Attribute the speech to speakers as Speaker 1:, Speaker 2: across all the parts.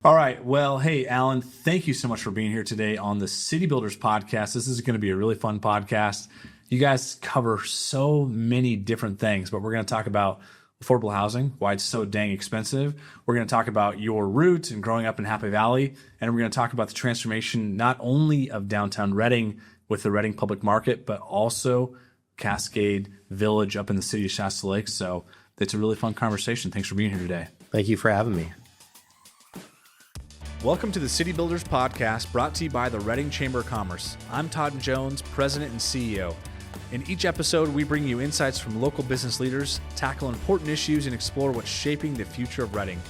Speaker 1: All right. Well, hey, Allen, thank you so much for being here today on the City Builders podcast. This is going to be a really fun podcast. You guys cover so many different things, but we're going to talk about affordable housing, why it's so dang expensive. We're going to talk about your roots and growing up in Happy Valley, and we're going to talk about the transformation not only of downtown Reading with the Reading Public Market, but also Cascade Village up in the city of Shasta Lake. So it's a really fun conversation. Thanks for being here today.
Speaker 2: Thank you for having me.
Speaker 1: Welcome to the City Builders Podcast, brought to you by the Reading Chamber of Commerce. I'm Todd Jones, President and CEO. In each episode, we bring you insights from local business leaders, tackle important issues, and explore what's shaping the future of Reading.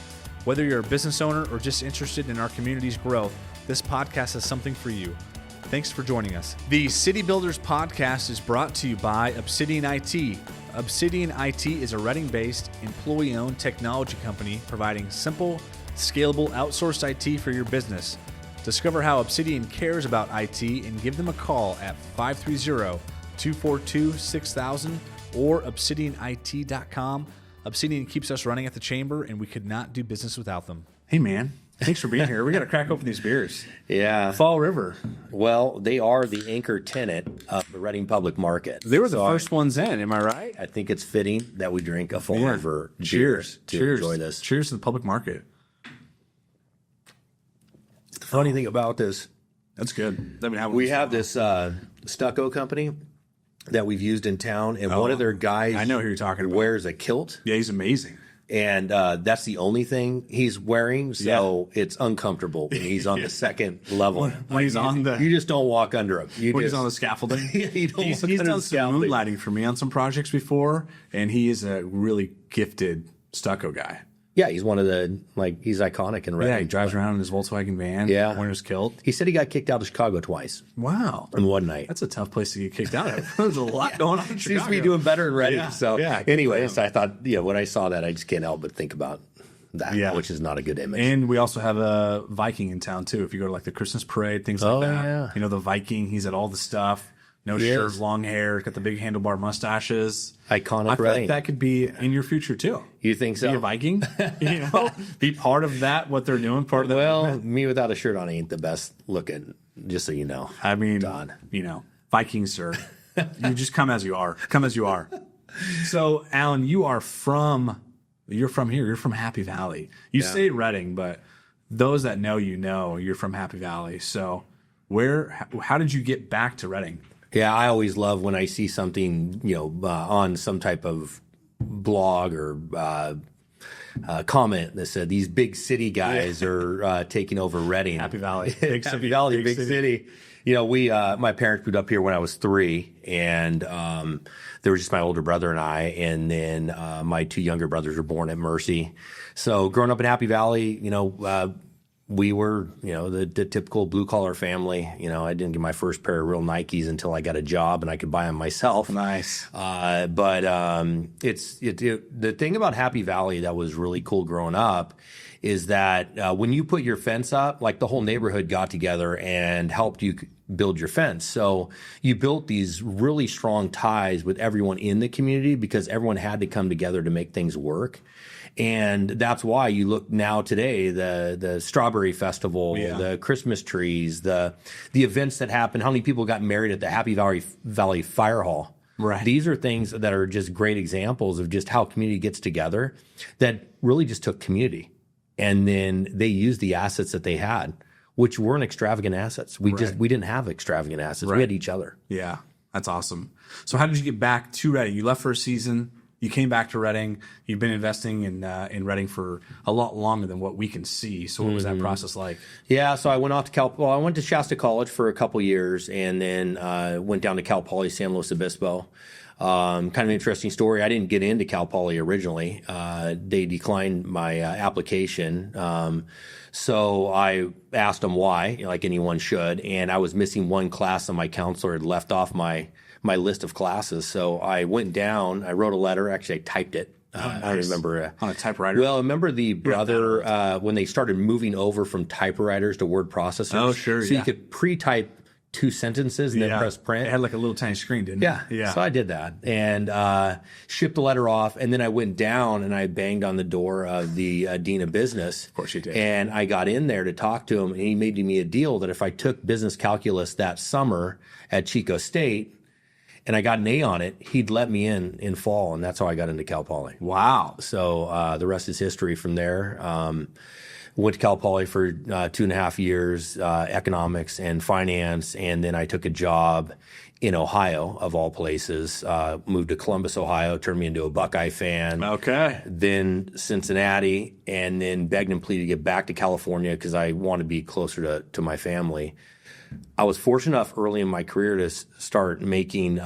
Speaker 1: Whether you're a business owner or just interested in our community's growth, this podcast has something for you. Thanks for joining us. The City Builders Podcast is brought to you by Obsidian IT. Obsidian IT is a Reading-based, employee-owned technology company providing simple, scalable outsourced IT for your business. Discover how Obsidian cares about IT and give them a call at 530-242-6000 or obsidianit.com. Obsidian keeps us running at the chamber, and we could not do business without them. Hey, man. Thanks for being here. We got to crack open these beers.
Speaker 2: Yeah.
Speaker 1: Fall River.
Speaker 2: Well, they are the anchor tenant of the Reading Public Market.
Speaker 1: They were the first ones in, am I right?
Speaker 2: I think it's fitting that we drink a Fall River
Speaker 1: Cheers.
Speaker 2: to enjoy this.
Speaker 1: Cheers to the public market.
Speaker 2: Funny thing about this,
Speaker 1: that's good.
Speaker 2: We have this stucco company that we've used in town, and one of their guys,
Speaker 1: I know who you're talking about,
Speaker 2: wears a kilt.
Speaker 1: Yeah, he's amazing.
Speaker 2: And that's the only thing he's wearing, so it's uncomfortable when he's on the second level.
Speaker 1: When he's on the,
Speaker 2: you just don't walk under him.
Speaker 1: He's on the scaffolding.
Speaker 2: He's
Speaker 1: done some moonlighting for me on some projects before, and he is a really gifted stucco guy.
Speaker 2: Yeah, he's one of the, he's iconic in Reading.
Speaker 1: Yeah, he drives around in his Volkswagen van, wearing his kilt.
Speaker 2: He said he got kicked out of Chicago twice.
Speaker 1: Wow.
Speaker 2: In one night.
Speaker 1: That's a tough place to get kicked out of. There's a lot going on in Chicago.
Speaker 2: Seems to be doing better in Reading.
Speaker 1: Yeah.
Speaker 2: Anyways, I thought, when I saw that, I just can't help but think about that, which is not a good image.
Speaker 1: And we also have a Viking in town, too. If you go to, the Christmas parade, things like that.
Speaker 2: Yeah.
Speaker 1: You know, the Viking, he's at all the stuff. No shirt, long hair, got the big handlebar mustaches.
Speaker 2: Iconic
Speaker 1: I feel
Speaker 2: Reading.
Speaker 1: like that could be in your future, too.
Speaker 2: You think so?
Speaker 1: Be a Viking? Be part of that, what they're doing, part of that.
Speaker 2: Well, me without a shirt on ain't the best looking, just so you know.
Speaker 1: I mean,
Speaker 2: Don.
Speaker 1: Vikings, sir. You just come as you are. Come as you are. So, Allen, you're from here. You're from Happy Valley. You say Reading, but those that know you're from Happy Valley. So, how did you get back to Reading?
Speaker 2: Yeah, I always love when I see something, on some type of blog or comment that said these big city guys are taking over Reading.
Speaker 1: Happy Valley.
Speaker 2: Big city. My parents moved up here when I was 3, and there was just my older brother and I, and then my 2 younger brothers were born at Mercy. So growing up in Happy Valley, we were, the typical blue-collar family. I didn't get my first pair of real Nikes until I got a job and I could buy them myself.
Speaker 1: Nice.
Speaker 2: But the thing about Happy Valley that was really cool growing up is that when you put your fence up, the whole neighborhood got together and helped you build your fence. So you built these really strong ties with everyone in the community because everyone had to come together to make things work. And that's why you look now today, the Strawberry Festival, the Christmas trees, the events that happen, how many people got married at the Happy Valley Fire Hall.
Speaker 1: Right.
Speaker 2: These are things that are just great examples of just how community gets together that really just took community. And then they used the assets that they had, which weren't extravagant assets. We didn't have extravagant assets. Right. We had each other.
Speaker 1: Yeah, that's awesome. So how did you get back to Reading? You left for a season. You came back to Reading. You've been investing in Reading for a lot longer than what we can see. So what was that process like?
Speaker 2: Yeah, so I went off to I went to Shasta College for a couple years, and then went down to Cal Poly San Luis Obispo. Kind of an interesting story. I didn't get into Cal Poly originally. They declined my application. So I asked them why, like anyone should, and I was missing one class that my counselor had left off my list of classes. So I went down, I wrote a letter. Actually, I typed it.
Speaker 1: Nice.
Speaker 2: I remember.
Speaker 1: On a typewriter?
Speaker 2: Well, I remember the brother when they started moving over from typewriters to word processors.
Speaker 1: Oh, sure.
Speaker 2: So you could pre-type 2 sentences and then press print.
Speaker 1: It had like a little tiny screen, didn't it?
Speaker 2: Yeah. So I did that and shipped the letter off. And then I went down and I banged on the door of the dean of business.
Speaker 1: Of course you did.
Speaker 2: And I got in there to talk to him. And he made me a deal that if I took business calculus that summer at Chico State and I got an A on it, he'd let me in fall. And that's how I got into Cal Poly.
Speaker 1: Wow.
Speaker 2: So the rest is history from there. Went to Cal Poly for 2.5 years, economics and finance, and then I took a job in Ohio, of all places. Moved to Columbus, Ohio, turned me into a Buckeye fan.
Speaker 1: Okay.
Speaker 2: Then Cincinnati, and then begged and pleaded to get back to California because I want to be closer to my family. I was fortunate enough early in my career to start making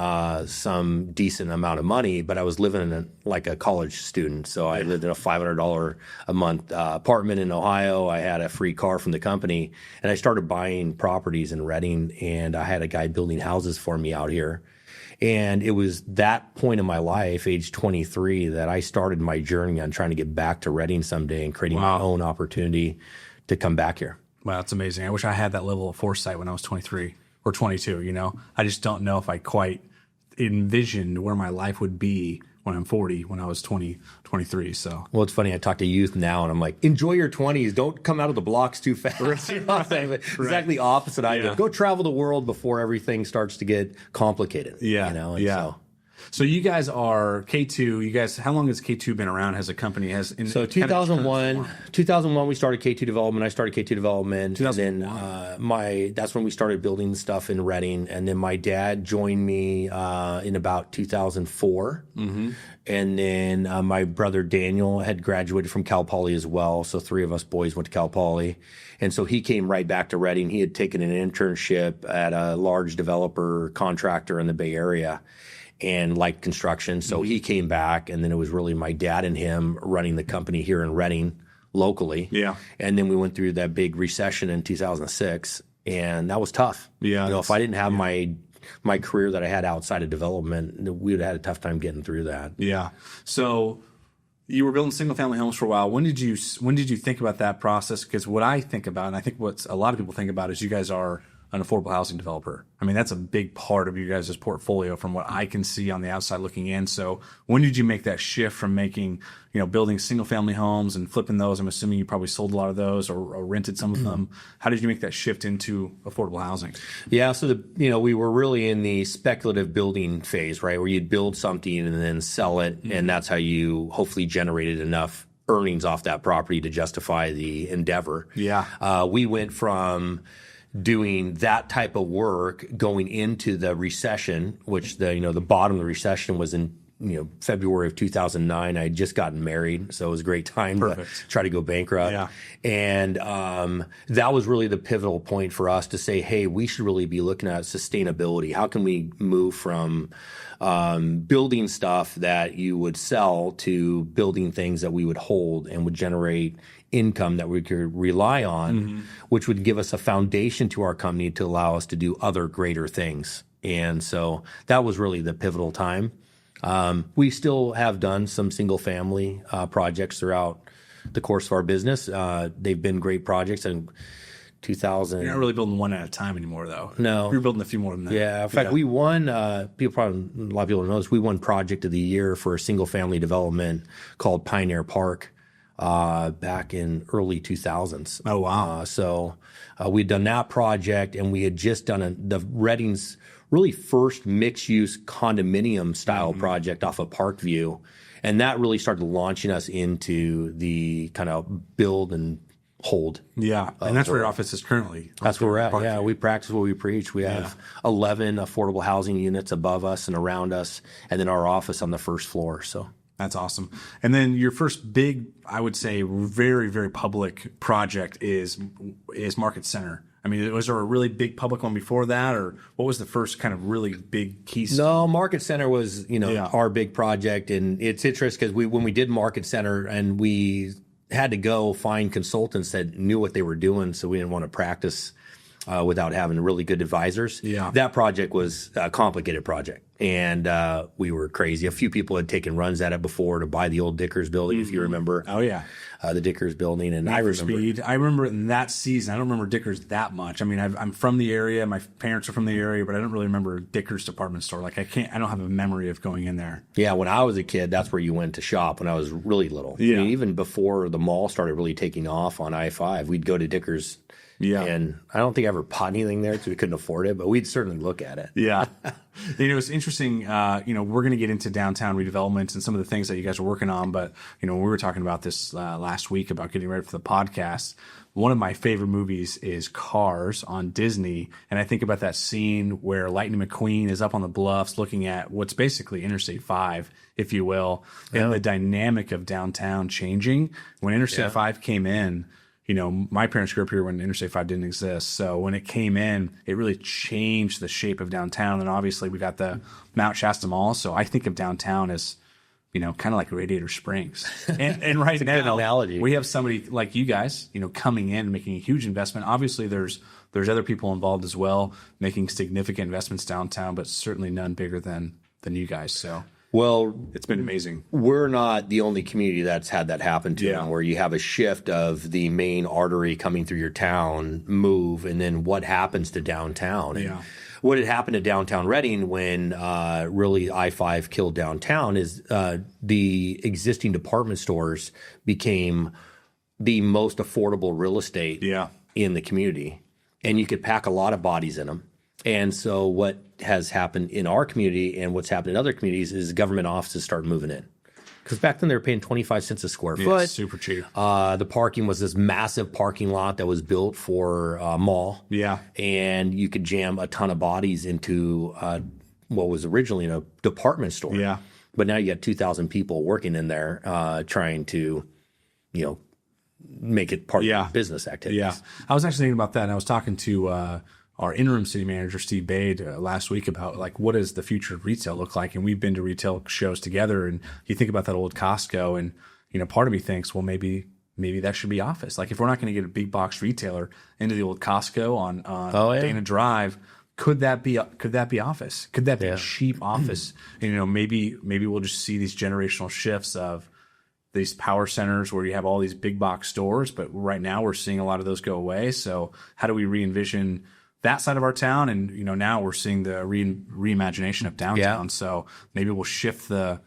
Speaker 2: some decent amount of money, but I was living like a college student. So I lived in a $500 a month apartment in Ohio. I had a free car from the company, and I started buying properties in Redding, and I had a guy building houses for me out here. And it was that point in my life, age 23, that I started my journey on trying to get back to Redding someday and creating my own opportunity to come back here.
Speaker 1: Wow, that's amazing. I wish I had that level of foresight when I was 23 or 22, you know? I just don't know if I quite envisioned where my life would be when I'm 40, when I was 23. So,
Speaker 2: well, it's funny. I talk to youth now, and I'm like, enjoy your 20s. Don't come out of the blocks too fast. You know what I'm saying? But exactly opposite idea. Go travel the world before everything starts to get complicated.
Speaker 1: Yeah.
Speaker 2: You know? And
Speaker 1: So you guys are K2. You guys, how long has K2 been around as a company?
Speaker 2: So 2001, we started K2 Development. I started K2 Development. 2001. And then that's when we started building stuff in Redding. And then my dad joined me in about 2004. Mm-hmm. And then my brother Daniel had graduated from Cal Poly as well. So 3 of us boys went to Cal Poly. And so he came right back to Redding. He had taken an internship at a large developer contractor in the Bay Area and liked construction. So he came back, and then it was really my dad and him running the company here in Redding locally. Yeah. And then we went through that big recession in 2006, and that was tough. Yeah. You know, if I didn't have my career that I had outside of development, we would have had a tough time getting through that.
Speaker 1: Yeah. So you were building single family homes for a while. When did you think about that process? Because what I think about, and I think what a lot of people think about, is you guys are an affordable housing developer. I mean, that's a big part of you guys' portfolio from what I can see on the outside looking in. So when did you make that shift from making, building single family homes and flipping those? I'm assuming you probably sold a lot of those or rented some of them. How did you make that shift into affordable housing?
Speaker 2: Yeah. So we were really in the speculative building phase, right? Where you'd build something and then sell it. Mm-hmm. And that's how you hopefully generated enough earnings off that property to justify the endeavor. Yeah. We went from doing that type of work going into the recession, which the bottom of the recession was in February of 2009. I had just gotten married, so it was a great time to try to go bankrupt. Yeah. And that was really the pivotal point for us to say, hey, we should really be looking at sustainability. How can we move from building stuff that you would sell to building things that we would hold and would generate income that we could rely on, which would give us a foundation to our company to allow us to do other greater things. And so that was really the pivotal time. We still have done some single family projects throughout the course of our business. They've been great projects. And 2000.
Speaker 1: You're not really building one at a time anymore, though.
Speaker 2: No.
Speaker 1: You're building a few more than that.
Speaker 2: Yeah. In fact, we won, a lot of people don't know this, we won Project of the Year for a single family development called Pioneer Park back in early 2000s.
Speaker 1: Oh, wow.
Speaker 2: So we'd done that project, and we had just done the Redding's really first mixed-use condominium-style project off of Parkview. And that really started launching us into the kind of build and hold.
Speaker 1: Yeah, and that's where your office is currently.
Speaker 2: That's where we're at. Yeah, we practice what we preach. We have 11 affordable housing units above us and around us, and then our office on the first floor. So
Speaker 1: that's awesome. And then your first big, I would say, very, very public project is Market Center. I mean, was there a really big public one before that, or what was the first kind of really big keystone?
Speaker 2: No, Market Center was, our big project, and it's interesting because when we did Market Center, and we had to go find consultants that knew what they were doing, so we didn't want to practice without having really good advisors. Yeah. That project was a complicated project. And we were crazy. A few people had taken runs at it before to buy the old Dickers building, if you remember.
Speaker 1: Oh, yeah.
Speaker 2: The Dickers building. And
Speaker 1: I remember it in that season. I don't remember Dickers that much. I mean, I'm from the area. My parents are from the area, but I don't really remember Dickers department store. Like, I don't have a memory of going in there.
Speaker 2: Yeah, when I was a kid, that's where you went to shop when I was really little.
Speaker 1: Yeah.
Speaker 2: I mean, even before the mall started really taking off on I-5, we'd go to Dickers.
Speaker 1: Yeah.
Speaker 2: And I don't think I ever bought anything there because we couldn't afford it, but we'd certainly look at it.
Speaker 1: Yeah. It's interesting. We're going to get into downtown redevelopment and some of the things that you guys are working on. But, when we were talking about this last week about getting ready for the podcast, one of my favorite movies is Cars on Disney. And I think about that scene where Lightning McQueen is up on the bluffs looking at what's basically Interstate 5, if you will, and the dynamic of downtown changing. When Interstate 5 came in, my parents grew up here when Interstate 5 didn't exist. So when it came in, it really changed the shape of downtown. And obviously we got the Mount Shasta Mall. So I think of downtown as, kind of like Radiator Springs. And right now,
Speaker 2: analogy.
Speaker 1: We have somebody like you guys, coming in, making a huge investment. Obviously there's other people involved as well, making significant investments downtown, but certainly none bigger than you guys. So.
Speaker 2: Well,
Speaker 1: it's been amazing.
Speaker 2: We're not the only community that's had that happen to them, where you have a shift of the main artery coming through your town move, and then what happens to downtown.
Speaker 1: Yeah.
Speaker 2: And what had happened to downtown Reading when really I-5 killed downtown is the existing department stores became the most affordable real estate in the community, and you could pack a lot of bodies in them. And so what has happened in our community and what's happened in other communities is government offices start moving in. Because back then they were paying 25 cents a square foot.
Speaker 1: Super cheap.
Speaker 2: The parking was this massive parking lot that was built for a mall.
Speaker 1: Yeah.
Speaker 2: And you could jam a ton of bodies into what was originally a department store.
Speaker 1: Yeah.
Speaker 2: But now you got 2,000 people working in there trying to, make it part of your business activities.
Speaker 1: Yeah. I was actually thinking about that, and I was talking to our interim city manager, Steve Bade, last week about what does the future of retail look like? And we've been to retail shows together, and you think about that old Costco, and part of me thinks, well, maybe that should be office. Like, if we're not going to get a big box retailer into the old Costco on Dana Drive, could that be office? Could that be a cheap office? And, maybe we'll just see these generational shifts of these power centers where you have all these big box stores, but right now we're seeing a lot of those go away. So how do we re-envision that side of our town? And, now we're seeing the reimagination of downtown. So maybe we'll shift the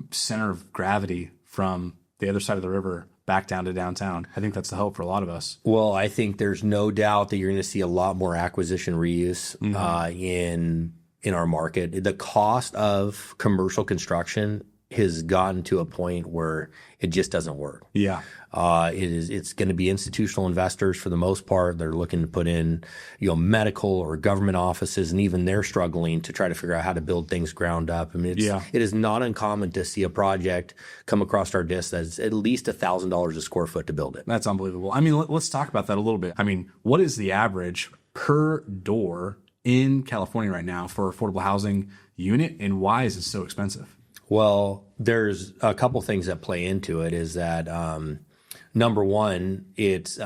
Speaker 1: center of gravity from the other side of the river back down to downtown. I think that's the hope for a lot of us.
Speaker 2: Well, I think there's no doubt that you're going to see a lot more acquisition reuse in our market. The cost of commercial construction has gotten to a point where it just doesn't work.
Speaker 1: Yeah.
Speaker 2: It's going to be institutional investors for the most part. They're looking to put in, medical or government offices, and even they're struggling to try to figure out how to build things ground up. I mean, it is not uncommon to see a project come across our desk that's at least $1,000 a square foot to build it.
Speaker 1: That's unbelievable. I mean, let's talk about that a little bit. I mean, what is the average per door in California right now for affordable housing unit, and why is it so expensive?
Speaker 2: Well, there's a couple things that play into it. Is that number one, it's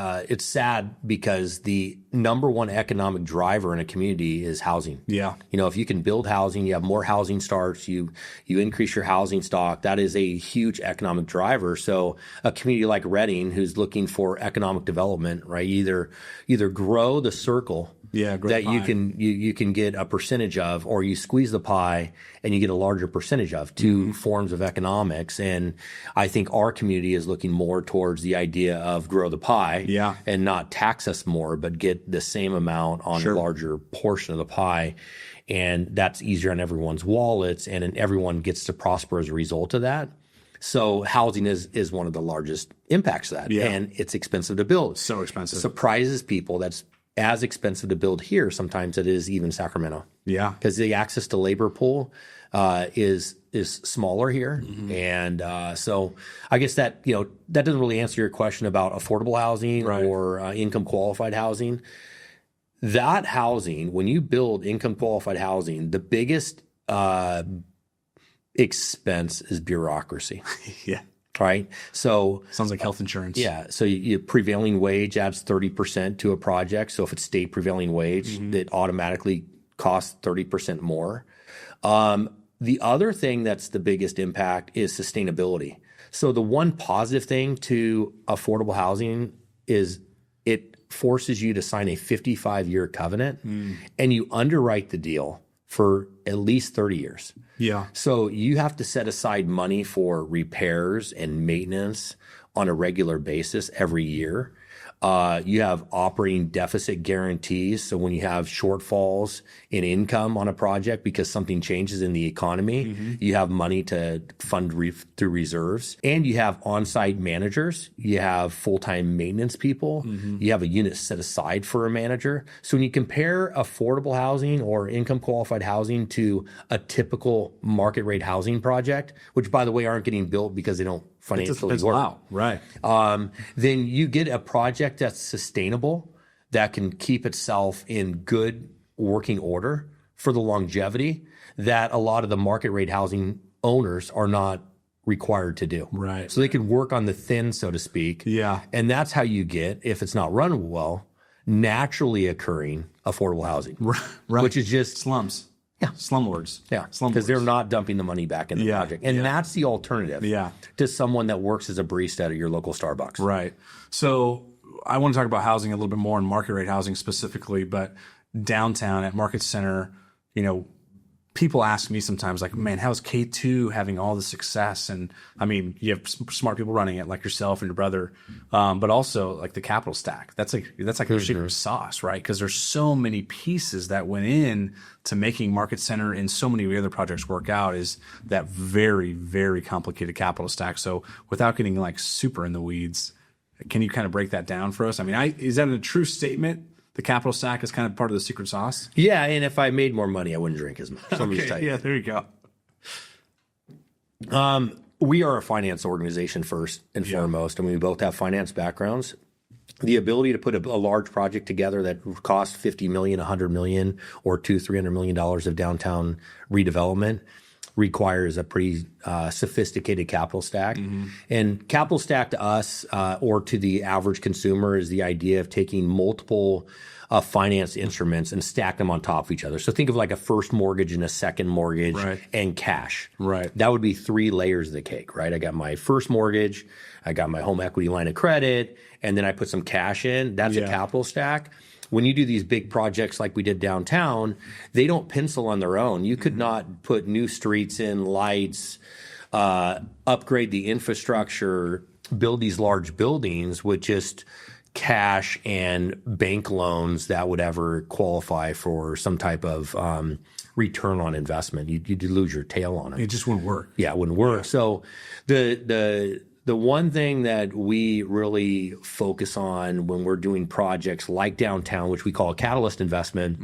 Speaker 2: sad because the number one economic driver in a community is housing.
Speaker 1: Yeah.
Speaker 2: If you can build housing, you have more housing starts, you increase your housing stock. That is a huge economic driver. So a community like Reading, who's looking for economic development, right? Either grow the circle. That you can get a percentage of, or you squeeze the pie and you get a larger percentage of. Two forms of economics. And I think our community is looking more towards the idea of grow the pie and not tax us more, but get the same amount on a larger portion of the pie. And that's easier on everyone's wallets, and everyone gets to prosper as a result of that. So housing is one of the largest impacts of that.
Speaker 1: Yeah.
Speaker 2: And it's expensive to build.
Speaker 1: So expensive.
Speaker 2: Surprises people. That's as expensive to build here sometimes it is even Sacramento.
Speaker 1: Yeah.
Speaker 2: Because the access to labor pool is smaller here. And so I guess that, that doesn't really answer your question about affordable housing or income qualified housing. That housing, when you build income qualified housing, the biggest expense is bureaucracy.
Speaker 1: Yeah.
Speaker 2: Right. So
Speaker 1: sounds like health insurance.
Speaker 2: Yeah. So your prevailing wage adds 30% to a project. So if it's state prevailing wage, it automatically costs 30% more. The other thing that's the biggest impact is sustainability. So the one positive thing to affordable housing is it forces you to sign a 55-year covenant and you underwrite the deal for at least 30 years.
Speaker 1: Yeah.
Speaker 2: So you have to set aside money for repairs and maintenance on a regular basis every year. You have operating deficit guarantees. So when you have shortfalls in income on a project because something changes in the economy, you have money to fund through reserves. And you have on-site managers. You have full-time maintenance people. You have a unit set aside for a manager. So when you compare affordable housing or income qualified housing to a typical market rate housing project, which by the way aren't getting built because they don't financially work.
Speaker 1: Wow. Right.
Speaker 2: Then you get a project that's sustainable, that can keep itself in good working order for the longevity that a lot of the market rate housing owners are not required to do.
Speaker 1: Right.
Speaker 2: So they can work on the thin, so to speak.
Speaker 1: Yeah.
Speaker 2: And that's how you get, if it's not run well, naturally occurring affordable housing.
Speaker 1: Right.
Speaker 2: Which is just
Speaker 1: slums.
Speaker 2: Yeah.
Speaker 1: Slumlords.
Speaker 2: Yeah,
Speaker 1: Slumlords.
Speaker 2: because they're not dumping the money back in the project. And that's the alternative to someone that works as a barista at your local Starbucks.
Speaker 1: Right. So I want to talk about housing a little bit more and market rate housing specifically, but downtown at Market Center, people ask me sometimes like, man, how's K2 having all the success? And I mean, you have smart people running it like yourself and your brother, but also like the capital stack. That's like your secret sauce, right? Because there's so many pieces that went in to making Market Center and so many other projects work out is that very, very complicated capital stack. So without getting like super in the weeds, can you kind of break that down for us? I mean, is that a true statement? The capital stack is kind of part of the secret sauce?
Speaker 2: Yeah, and if I made more money, I wouldn't drink as much.
Speaker 1: Okay, yeah, there you
Speaker 2: go. We are a finance organization first and foremost, and we both have finance backgrounds. The ability to put a large project together that costs $50 million, $100 million, or $200-300 million of downtown redevelopment requires a pretty sophisticated capital stack. And capital stack to us or to the average consumer is the idea of taking multiple finance instruments and stack them on top of each other. So think of like a first mortgage and a second mortgage and cash.
Speaker 1: Right.
Speaker 2: That would be 3 layers of the cake, right? I got my first mortgage, I got my home equity line of credit, and then I put some cash in. That's a capital stack. When you do these big projects like we did downtown, they don't pencil on their own. You could not put new streets in, lights, upgrade the infrastructure, build these large buildings with just cash and bank loans that would ever qualify for some type of return on investment. You'd lose your tail on it.
Speaker 1: It just wouldn't work.
Speaker 2: Yeah, it wouldn't work. So the one thing that we really focus on when we're doing projects like downtown, which we call a catalyst investment,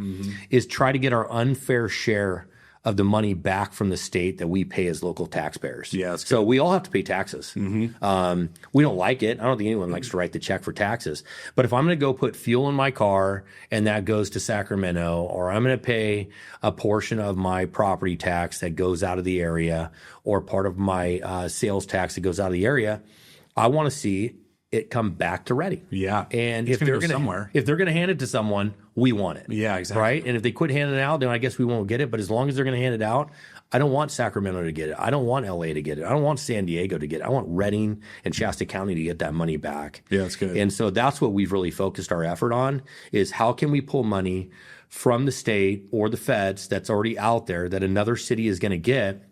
Speaker 2: is try to get our unfair share of the money back from the state that we pay as local taxpayers.
Speaker 1: Yeah, that's good.
Speaker 2: So we all have to pay taxes. We don't like it. I don't think anyone likes to write the check for taxes. But if I'm going to go put fuel in my car and that goes to Sacramento, or I'm going to pay a portion of my property tax that goes out of the area, or part of my sales tax that goes out of the area, I want to see it come back to Reading.
Speaker 1: Yeah.
Speaker 2: And
Speaker 1: if they're going
Speaker 2: to hand it to someone, we want it.
Speaker 1: Yeah, exactly.
Speaker 2: Right? And if they quit handing it out, then I guess we won't get it. But as long as they're going to hand it out, I don't want Sacramento to get it. I don't want LA to get it. I don't want San Diego to get it. I want Reading and Shasta County to get that money back.
Speaker 1: Yeah, that's good.
Speaker 2: And so that's what we've really focused our effort on, is how can we pull money from the state or the feds that's already out there that another city is going to get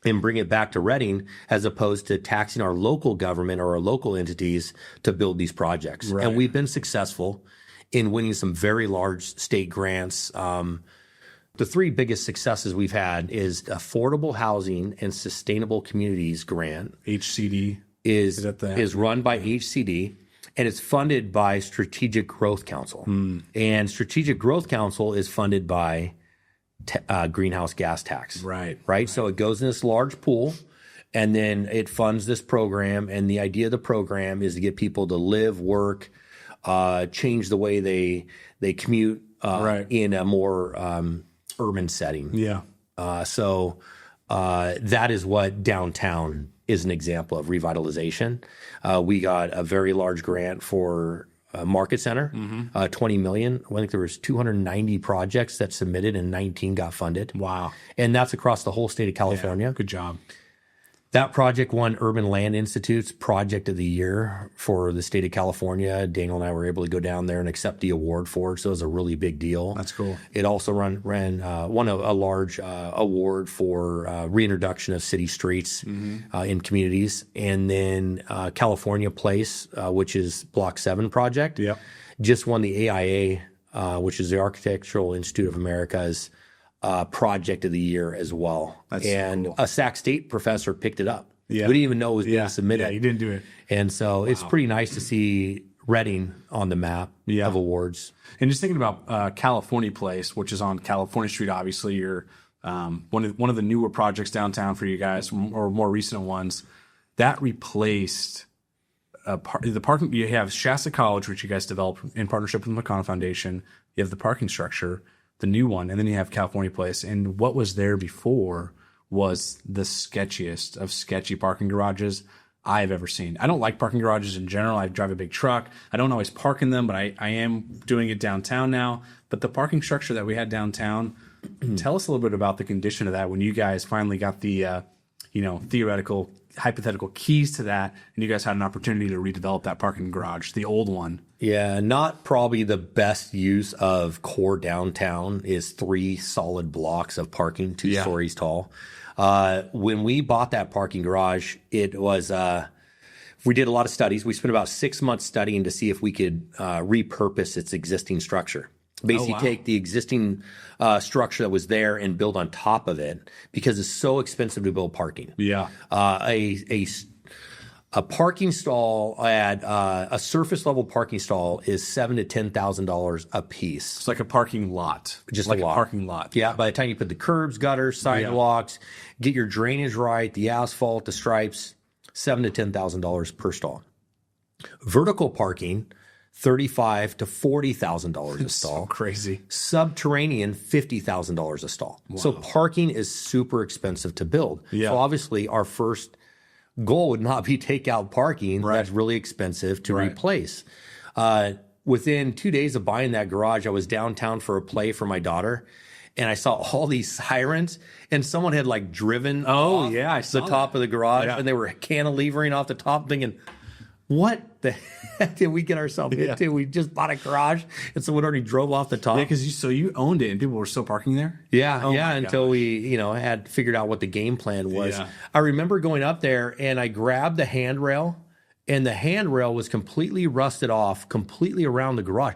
Speaker 2: and bring it back to Reading, as opposed to taxing our local government or our local entities to build these projects.
Speaker 1: Right.
Speaker 2: And we've been successful in winning some very large state grants. The 3 biggest successes we've had is Affordable Housing and Sustainable Communities Grant.
Speaker 1: HCD
Speaker 2: is run by HCD, and it's funded by Strategic Growth Council. And Strategic Growth Council is funded by greenhouse gas tax. Right. So it goes in this large pool, and then it funds this program. And the idea of the program is to get people to live, work, change the way they commute in a more urban setting.
Speaker 1: Yeah.
Speaker 2: So that is what downtown is an example of revitalization. We got a very large grant for Market Center, 20 million. I think there was 290 projects that submitted and 19 got funded.
Speaker 1: Wow.
Speaker 2: And that's across the whole state of California.
Speaker 1: Yeah, good job.
Speaker 2: That project won Urban Land Institute's Project of the Year for the state of California. Daniel and I were able to go down there and accept the award for it, so it was a really big deal.
Speaker 1: That's cool.
Speaker 2: It also won a large award for reintroduction of city streets in communities. And then California Place, which is Block 7 project, just won the AIA, which is the Architectural Institute of America's Project of the Year as well.
Speaker 1: That's
Speaker 2: and
Speaker 1: cool.
Speaker 2: A Sac State professor picked it up.
Speaker 1: Yeah.
Speaker 2: We didn't even know it was being submitted.
Speaker 1: Yeah, you didn't do it.
Speaker 2: And so it's pretty nice to see Redding on the map of awards.
Speaker 1: And just thinking about California Place, which is on California Street, obviously, you're one of the newer projects downtown for you guys, or more recent ones, that replaced the parking. You have Shasta College, which you guys developed in partnership with the McConnell Foundation. You have the parking structure, the new one, and then you have California Place. And what was there before was the sketchiest of sketchy parking garages I've ever seen. I don't like parking garages in general. I drive a big truck. I don't always park in them, but I am doing it downtown now. But the parking structure that we had downtown, tell us a little bit about the condition of that when you guys finally got the hypothetical keys to that, and you guys had an opportunity to redevelop that parking garage, the old one.
Speaker 2: Yeah, not probably the best use of core downtown is 3 solid blocks of parking, 2 stories tall. When we bought that parking garage, it was, we did a lot of studies. We spent about 6 months studying to see if we could repurpose its existing structure. Basically take the existing structure that was there and build on top of it, because it's so expensive to build parking.
Speaker 1: Yeah.
Speaker 2: A parking stall a surface level parking stall is $7,000 to $10,000 a piece.
Speaker 1: It's like a parking lot.
Speaker 2: Just
Speaker 1: like
Speaker 2: a lot.
Speaker 1: Parking lot.
Speaker 2: Yeah. By the time you put the curbs, gutters, sidewalks, get your drainage right, the asphalt, the stripes, $7,000 to $10,000 per stall. Vertical parking, $35,000 to $40,000 a stall.
Speaker 1: So crazy.
Speaker 2: Subterranean, $50,000 a stall. Wow. So parking is super expensive to build.
Speaker 1: Yeah.
Speaker 2: So obviously our first goal would not be take out parking. That's really expensive to replace. Within 2 days of buying that garage, I was downtown for a play for my daughter, and I saw all these sirens, and someone had like driven off
Speaker 1: I saw
Speaker 2: the top of the garage, and they were cantilevering off the top, thinking, what the heck did we get ourselves into? We just bought a garage, and someone already drove off the top.
Speaker 1: Yeah, because you owned it, and people were still parking there?
Speaker 2: Until we, had figured out what the game plan was. Yeah. I remember going up there, and I grabbed the handrail, and the handrail was completely rusted off, completely around the garage.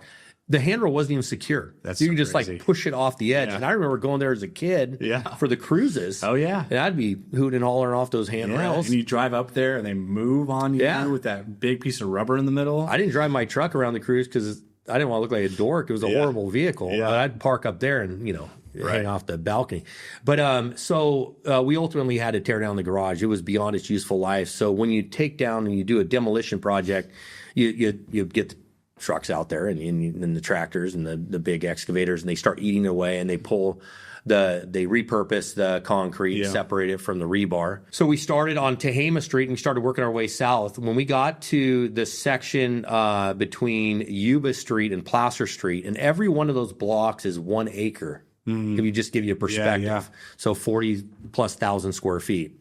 Speaker 2: The handrail wasn't even secure. You can just like push it off the edge. Yeah. And I remember going there as a kid for the cruises. Oh, yeah. And I'd be hooting and hollering off those handrails.
Speaker 1: And you drive up there and they move on you with that big piece of rubber in the middle.
Speaker 2: I didn't drive my truck around the cruise because I didn't want to look like a dork. It was a horrible vehicle. Yeah. I'd park up there and, hang off the balcony. But so we ultimately had to tear down the garage. It was beyond its useful life. So when you take down and you do a demolition project, you get the trucks out there and the tractors and the big excavators, and they start eating away, and they repurpose the concrete, separate it from the rebar. So we started on Tehama Street and we started working our way south. When we got to the section between Yuba Street and Placer Street, and every one of those blocks is 1 acre. If you just give you a perspective. So 40,000+ square feet.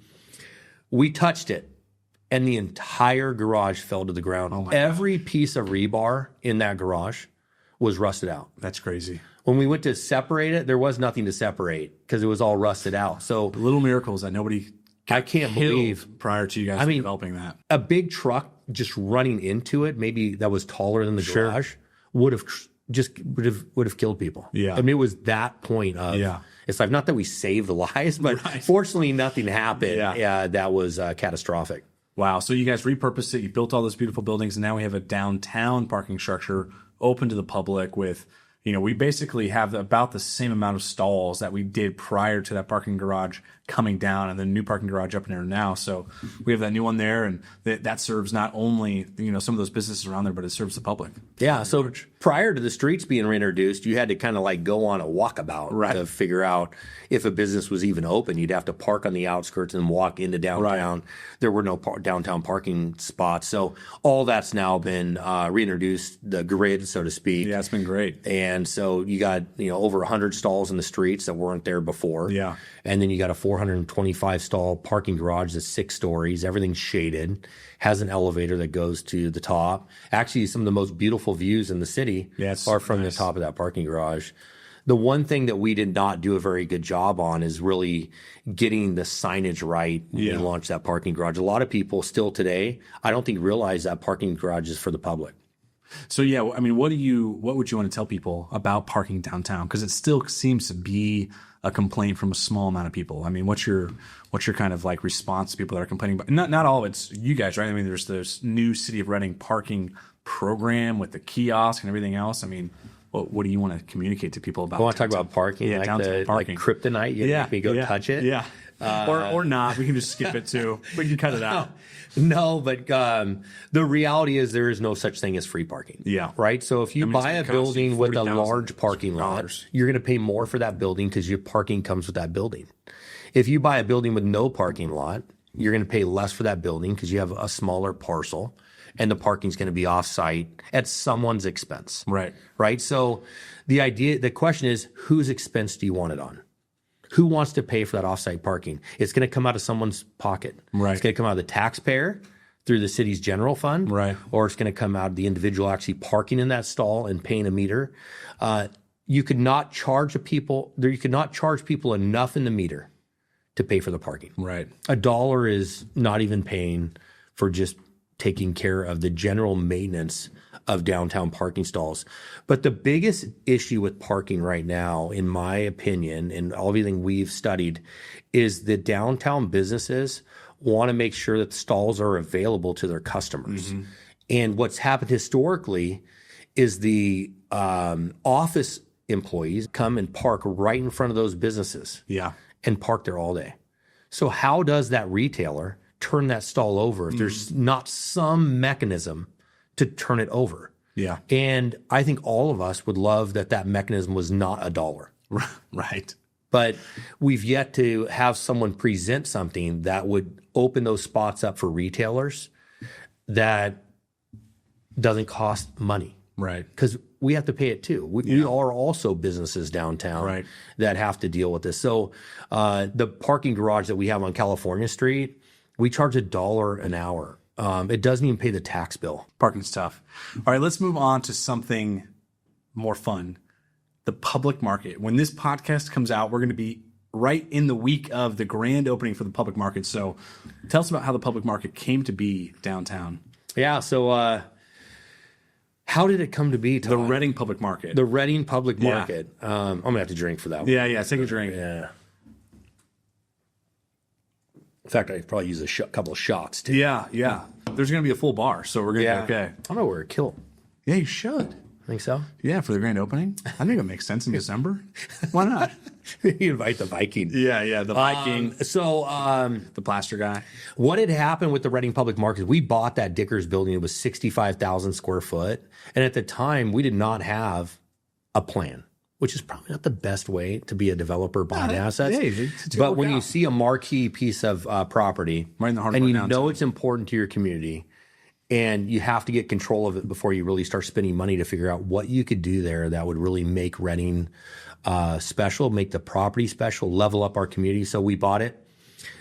Speaker 2: We touched it, and the entire garage fell to the ground. Every piece of rebar in that garage was rusted out.
Speaker 1: That's crazy.
Speaker 2: When we went to separate it, there was nothing to separate because it was all rusted out. So
Speaker 1: the little miracles that nobody
Speaker 2: I can't believe
Speaker 1: prior to you guys developing that.
Speaker 2: A big truck just running into it, maybe that was taller than the garage, would have killed people. Yeah. I mean, it was that point of it's like, not that we saved lives, but fortunately nothing happened. That was catastrophic.
Speaker 1: Wow. So you guys repurposed it. You built all those beautiful buildings, and now we have a downtown parking structure open to the public with, we basically have about the same amount of stalls that we did prior to that parking garage coming down, and the new parking garage up in there now. So we have that new one there, and that serves not only, some of those businesses around there, but it serves the public.
Speaker 2: Yeah. So prior to the streets being reintroduced, you had to kind of like go on a walkabout to figure out if a business was even open. You'd have to park on the outskirts and walk into downtown. There were no downtown parking spots. So all that's now been reintroduced, the grid, so to speak.
Speaker 1: Yeah, it's been great.
Speaker 2: And so you got, over 100 stalls in the streets that weren't there before.
Speaker 1: Yeah.
Speaker 2: And then you got a 425 stall parking garage that's 6 stories. Everything's shaded, has an elevator that goes to the top. Actually, some of the most beautiful views in the city are from the top of that parking garage. The one thing that we did not do a very good job on is really getting the signage right when we launched that parking garage. A lot of people still today, I don't think, realize that parking garage is for the public.
Speaker 1: So I mean, what would you want to tell people about parking downtown? Because it still seems to be a complaint from a small amount of people. I mean, what's your kind of like response to people that are complaining about? Not all of it's you guys, right? I mean, there's this new City of Reading parking program with the kiosk and everything else. I mean, what do you want to communicate to people about?
Speaker 2: I want to talk about parking, like
Speaker 1: downtown parking.
Speaker 2: Like kryptonite. You make me go touch it.
Speaker 1: Yeah. Or not. We can just skip it too. We can cut it out.
Speaker 2: No, but the reality is there is no such thing as free parking.
Speaker 1: Yeah.
Speaker 2: Right? So if you buy a building with a large parking lot, you're going to pay more for that building because your parking comes with that building. If you buy a building with no parking lot, you're going to pay less for that building because you have a smaller parcel and the parking's going to be off-site at someone's expense. Right? So the question is, whose expense do you want it on? Who wants to pay for that off-site parking? It's going to come out of someone's pocket. It's going to come out of the taxpayer through the city's general fund. Or it's going to come out of the individual actually parking in that stall and paying a meter. You could not charge people enough in the meter to pay for the parking. $1 is not even paying for just taking care of the general maintenance of downtown parking stalls. But the biggest issue with parking right now, in my opinion, and everything we've studied, is the downtown businesses want to make sure that the stalls are available to their customers. And what's happened historically is the office employees come and park right in front of those businesses and park there all day. So how does that retailer turn that stall over if there's not some mechanism to turn it over? And I think all of us would love that mechanism was not $1. But we've yet to have someone present something that would open those spots up for retailers that doesn't cost money. Because we have to pay it too. We are also businesses downtown that have to deal with this. So the parking garage that we have on California Street, we charge $1 an hour. It doesn't even pay the tax bill.
Speaker 1: Parking's tough. All right, let's move on to something more fun. The public market. When this podcast comes out, we're going to be right in the week of the grand opening for the public market. So tell us about how the public market came to be downtown.
Speaker 2: Yeah, so how did it come to be, Todd?
Speaker 1: The Reading Public Market.
Speaker 2: The Reading Public Market. I'm going to have to drink for that one.
Speaker 1: Yeah, take a drink.
Speaker 2: Yeah. In fact, I could probably use a couple of shots, too.
Speaker 1: Yeah. There's going to be a full bar, so we're going to be okay.
Speaker 2: I don't know where to kill.
Speaker 1: Yeah, you should.
Speaker 2: Think so?
Speaker 1: Yeah, for the grand opening. I think it makes sense in December. Why not?
Speaker 2: You invite the Viking.
Speaker 1: Yeah, the Viking. The plaster guy.
Speaker 2: What had happened with the Reading Public Market, we bought that Dickers building. It was 65,000 square foot. And at the time, we did not have a plan, which is probably not the best way to be a developer buying assets. But when you see a marquee piece of property
Speaker 1: right in the heart
Speaker 2: and
Speaker 1: of
Speaker 2: you
Speaker 1: downtown.
Speaker 2: know it's important to your community, and you have to get control of it before you really start spending money to figure out what you could do there that would really make Reading special, make the property special, level up our community. So we bought it.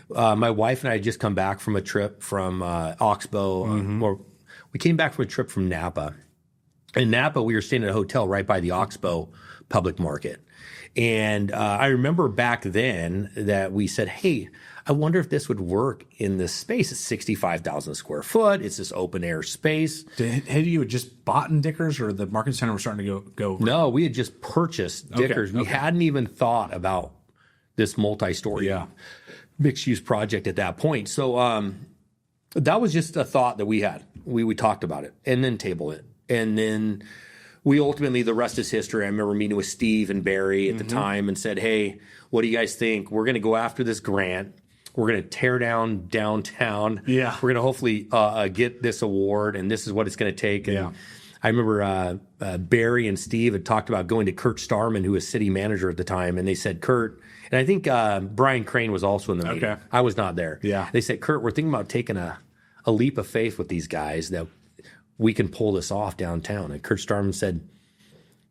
Speaker 2: My wife and I had just come back from a trip from Oxbow. We came back from a trip from Napa. In Napa, we were staying at a hotel right by the Oxbow Public Market. And I remember back then that we said, hey, I wonder if this would work in this space. It's 65,000 square foot. It's this open air space.
Speaker 1: Had you just bought in Dickers, or the market center was starting to go?
Speaker 2: No, we had just purchased Dickers. Okay. We hadn't even thought about this multi-story mixed-use project at that point. So that was just a thought that we had. We talked about it and then tabled it. And then we ultimately, the rest is history. I remember meeting with Steve and Barry at the time and said, hey, what do you guys think? We're going to go after this grant. We're going to tear down downtown. Yeah. We're going to hopefully get this award, and this is what it's going to take. And I remember Barry and Steve had talked about going to Kurt Starman, who was city manager at the time, and they said, Kurt, and I think Brian Crane was also in the meeting.
Speaker 1: Okay.
Speaker 2: I was not there.
Speaker 1: Yeah.
Speaker 2: They said, Kurt, we're thinking about taking a leap of faith with these guys that we can pull this off downtown. And Kurt Starman said,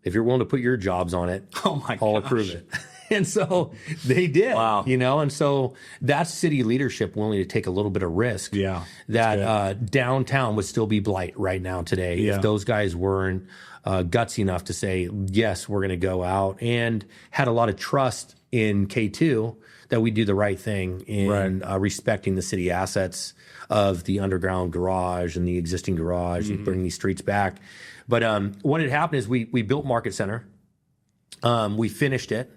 Speaker 2: if you're willing to put your jobs on it, I'll approve it. And so they did.
Speaker 1: Wow.
Speaker 2: And so that's city leadership willing to take a little bit of risk.
Speaker 1: Yeah.
Speaker 2: That downtown would still be blight right now today if those guys weren't gutsy enough to say, yes, we're going to go out, and had a lot of trust in K2 that we do the right thing in respecting the city assets of the underground garage and the existing garage and bring these streets back. But what had happened is we built Market Center. We finished it.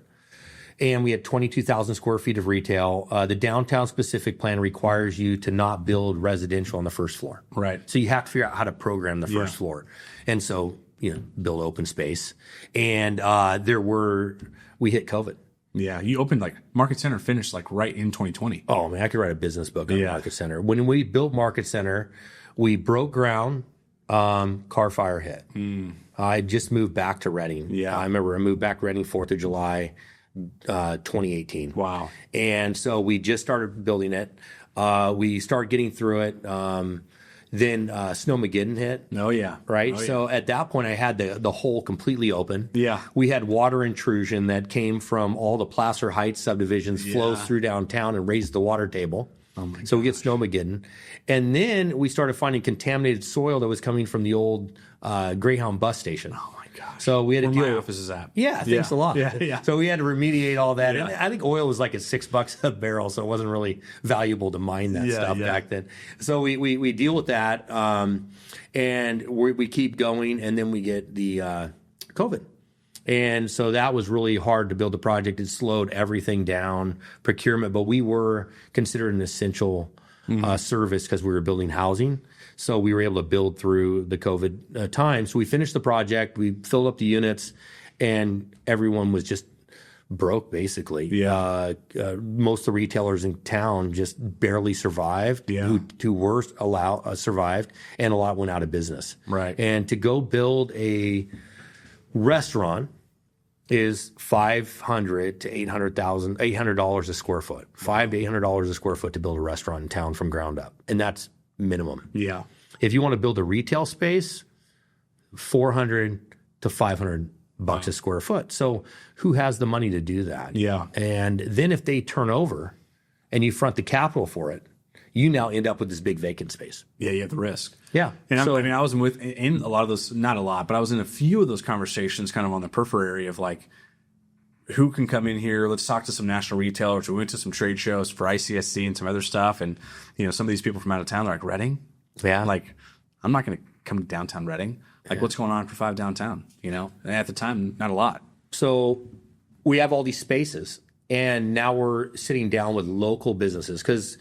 Speaker 2: And we had 22,000 square feet of retail. The downtown specific plan requires you to not build residential on the first floor.
Speaker 1: Right.
Speaker 2: So you have to figure out how to program the first floor. And so, build open space. And we hit COVID.
Speaker 1: Yeah. You opened Market Center finished right in 2020.
Speaker 2: Oh, man, I could write a business book on Market Center. When we built Market Center, we broke ground, car fire hit. I just moved back to Reading.
Speaker 1: Yeah.
Speaker 2: I remember I moved back to Reading 4th of July. 2018.
Speaker 1: Wow.
Speaker 2: And so we just started building it. We started getting through it. Then Snowmageddon hit.
Speaker 1: Oh, yeah.
Speaker 2: Right?
Speaker 1: Oh, yeah.
Speaker 2: So at that point, I had the hole completely open.
Speaker 1: Yeah.
Speaker 2: We had water intrusion that came from all the Placer Heights subdivisions, flows through downtown and raised the water table. So we get Snowmageddon. And then we started finding contaminated soil that was coming from the old Greyhound bus station.
Speaker 1: Oh, my gosh.
Speaker 2: So we had to deal
Speaker 1: Where my
Speaker 2: with
Speaker 1: office is at.
Speaker 2: Yeah, thanks a lot.
Speaker 1: Yeah.
Speaker 2: So we had to remediate all that.
Speaker 1: Yeah.
Speaker 2: And I think oil was at $6 a barrel, so it wasn't really valuable to mine that stuff back then. So we deal with that, and we keep going, and then we get the COVID. And so that was really hard to build the project. It slowed everything down, procurement, but we were considered an essential service because we were building housing. So we were able to build through the COVID time. So we finished the project, we filled up the units, and everyone was just broke, basically.
Speaker 1: Yeah.
Speaker 2: Most of the retailers in town just barely survived, who were survived, and a lot went out of business.
Speaker 1: Right.
Speaker 2: And to go build a restaurant is $500 to $800 a square foot. $500 to $800 a square foot to build a restaurant in town from ground up, and that's minimum.
Speaker 1: Yeah.
Speaker 2: If you want to build a retail space, $400 to $500 a square foot. So who has the money to do that?
Speaker 1: Yeah.
Speaker 2: And then if they turn over and you front the capital for it, you now end up with this big vacant space.
Speaker 1: Yeah, you have the risk.
Speaker 2: Yeah.
Speaker 1: And I was in a lot of those, not a lot, but I was in a few of those conversations kind of on the periphery of who can come in here? Let's talk to some national retailers. We went to some trade shows for ICSC and some other stuff. And, some of these people from out of town are like, Reading?
Speaker 2: Yeah.
Speaker 1: I'm not going to come to downtown Reading. What's going on for 5 downtown? And at the time, not a lot.
Speaker 2: So we have all these spaces, and now we're sitting down with local businesses, because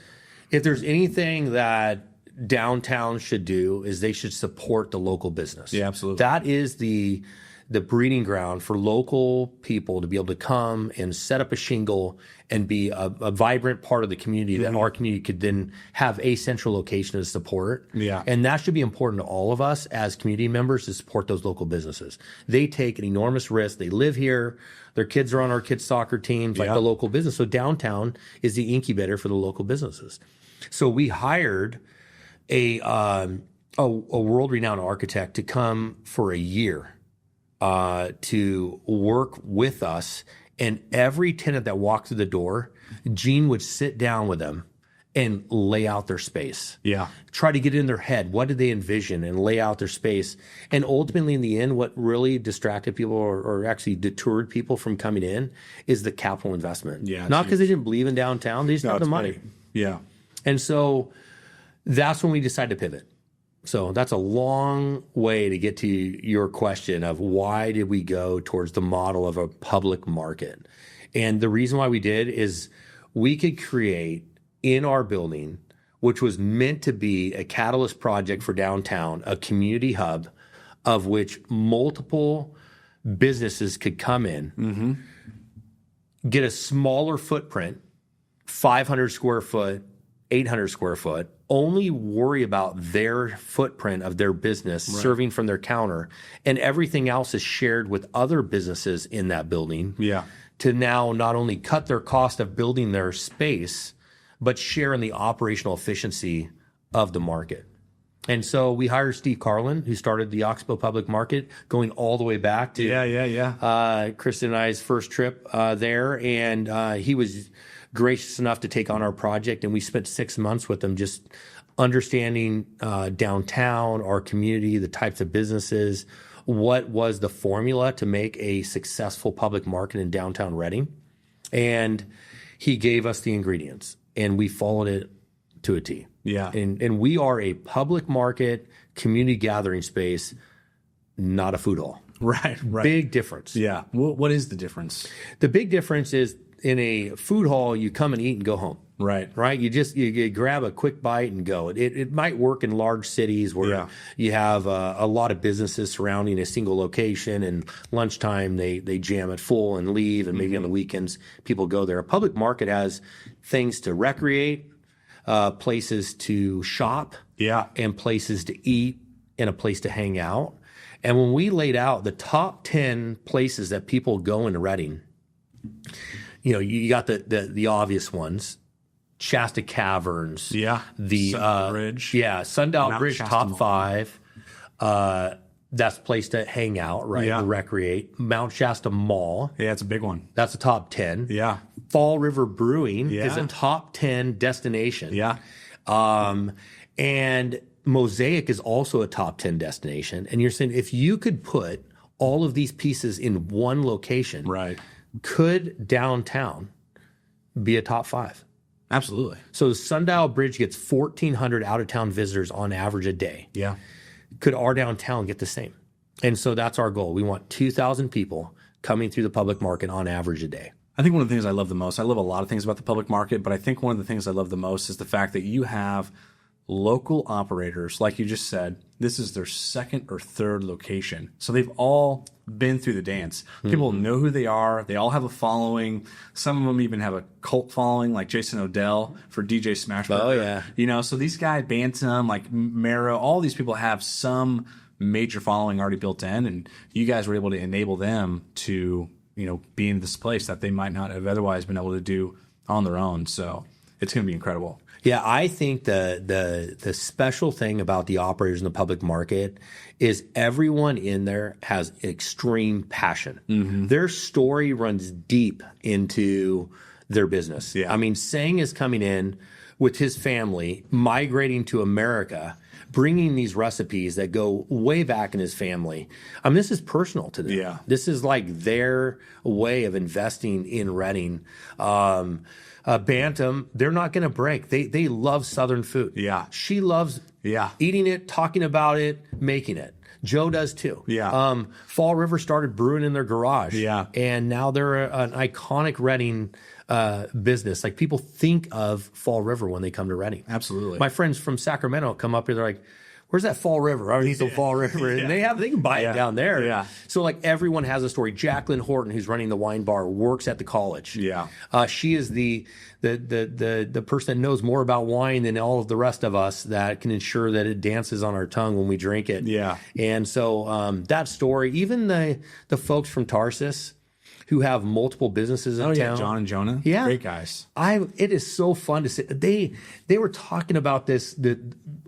Speaker 2: if there's anything that downtown should do is they should support the local business.
Speaker 1: Yeah, absolutely.
Speaker 2: That is the breeding ground for local people to be able to come and set up a shingle and be a vibrant part of the community that our community could then have a central location to support.
Speaker 1: Yeah.
Speaker 2: And that should be important to all of us as community members to support those local businesses. They take an enormous risk. They live here. Their kids are on our kids' soccer teams, like the local business. So downtown is the incubator for the local businesses. So we hired a world-renowned architect to come for a year to work with us. And every tenant that walked through the door, Gene would sit down with them and lay out their space.
Speaker 1: Yeah.
Speaker 2: Try to get in their head. What did they envision, and lay out their space? And ultimately, in the end, what really distracted people or actually deterred people from coming in is the capital investment.
Speaker 1: Yeah.
Speaker 2: Not because they didn't believe in downtown. They just have the money.
Speaker 1: Yeah.
Speaker 2: And so that's when we decided to pivot. So that's a long way to get to your question of why did we go towards the model of a public market? And the reason why we did is we could create in our building, which was meant to be a catalyst project for downtown, a community hub of which multiple businesses could come in, get a smaller footprint, 500 square foot 800 square foot, only worry about their footprint of their business, serving from their counter, and everything else is shared with other businesses in that building.
Speaker 1: Yeah.
Speaker 2: To now not only cut their cost of building their space, but share in the operational efficiency of the market. And so we hired Steve Carlin, who started the Oxbow Public Market, going all the way back to Kristen and I's first trip there. And he was gracious enough to take on our project. And we spent 6 months with him just understanding downtown, our community, the types of businesses, what was the formula to make a successful public market in downtown Reading. And he gave us the ingredients, and we followed it to a T.
Speaker 1: Yeah.
Speaker 2: And we are a public market community gathering space, not a food hall.
Speaker 1: Right.
Speaker 2: Big difference.
Speaker 1: Yeah. What is the difference?
Speaker 2: The big difference is in a food hall, you come and eat and go home.
Speaker 1: Right.
Speaker 2: You grab a quick bite and go. It might work in large cities where you have a lot of businesses surrounding a single location, and lunchtime they jam it full and leave, and maybe on the weekends people go there. A public market has things to recreate, places to shop, and places to eat, and a place to hang out. And when we laid out the top 10 places that people go into Reading, you got the obvious ones. Shasta Caverns, the
Speaker 1: Sundial Bridge,
Speaker 2: Sundial
Speaker 1: Mount
Speaker 2: Bridge,
Speaker 1: Shasta
Speaker 2: top
Speaker 1: Mall.
Speaker 2: 5. That's a place to hang out, right?
Speaker 1: Yeah.
Speaker 2: And recreate. Mount Shasta Mall,
Speaker 1: it's a big one.
Speaker 2: that's a top 10.
Speaker 1: Yeah.
Speaker 2: Fall River Brewing is a top 10 destination.
Speaker 1: Yeah.
Speaker 2: And Mosaic is also a top 10 destination. And you're saying if you could put all of these pieces in one location,
Speaker 1: Right.
Speaker 2: could downtown be a top 5?
Speaker 1: Absolutely.
Speaker 2: So the Sundial Bridge gets 1,400 out-of-town visitors on average a day.
Speaker 1: Yeah.
Speaker 2: Could our downtown get the same? And so that's our goal. We want 2,000 people coming through the public market on average a day.
Speaker 1: I think one of the things I love the most, I love a lot of things about the public market, but I think one of the things I love the most is the fact that you have local operators, like you just said. This is their second or third location. So they've all been through the dance. People know who they are. They all have a following. Some of them even have a cult following, like Jason Odell for DJ Smashburger.
Speaker 2: Oh, yeah.
Speaker 1: So these guys, Bantam, like Mero, all these people have some major following already built in, and you guys were able to enable them to, be in this place that they might not have otherwise been able to do on their own. So it's going to be incredible.
Speaker 2: Yeah, I think the special thing about the operators in the public market is everyone in there has extreme passion. Their story runs deep into their business.
Speaker 1: Yeah.
Speaker 2: I mean, Sang is coming in with his family, migrating to America, bringing these recipes that go way back in his family. I mean, this is personal to them.
Speaker 1: Yeah.
Speaker 2: This is like their way of investing in Reading. Bantam, they're not going to break. They love Southern food.
Speaker 1: Yeah.
Speaker 2: She loves eating it, talking about it, making it. Joe does too.
Speaker 1: Yeah.
Speaker 2: Fall River started brewing in their garage.
Speaker 1: Yeah.
Speaker 2: And now they're an iconic Reading business. Like, people think of Fall River when they come to Reading.
Speaker 1: Absolutely.
Speaker 2: My friends from Sacramento come up here, they're like, where's that Fall River? I need some Fall River. And they can buy it down there.
Speaker 1: Yeah.
Speaker 2: So like everyone has a story. Jacqueline Horton, who's running the wine bar, works at the college.
Speaker 1: Yeah.
Speaker 2: She is the person that knows more about wine than all of the rest of us, that can ensure that it dances on our tongue when we drink it.
Speaker 1: Yeah.
Speaker 2: And so that story, even the folks from Tarsus who have multiple businesses in town.
Speaker 1: Yeah, John and Jonah.
Speaker 2: Yeah.
Speaker 1: Great guys.
Speaker 2: It is so fun to see. They were talking about the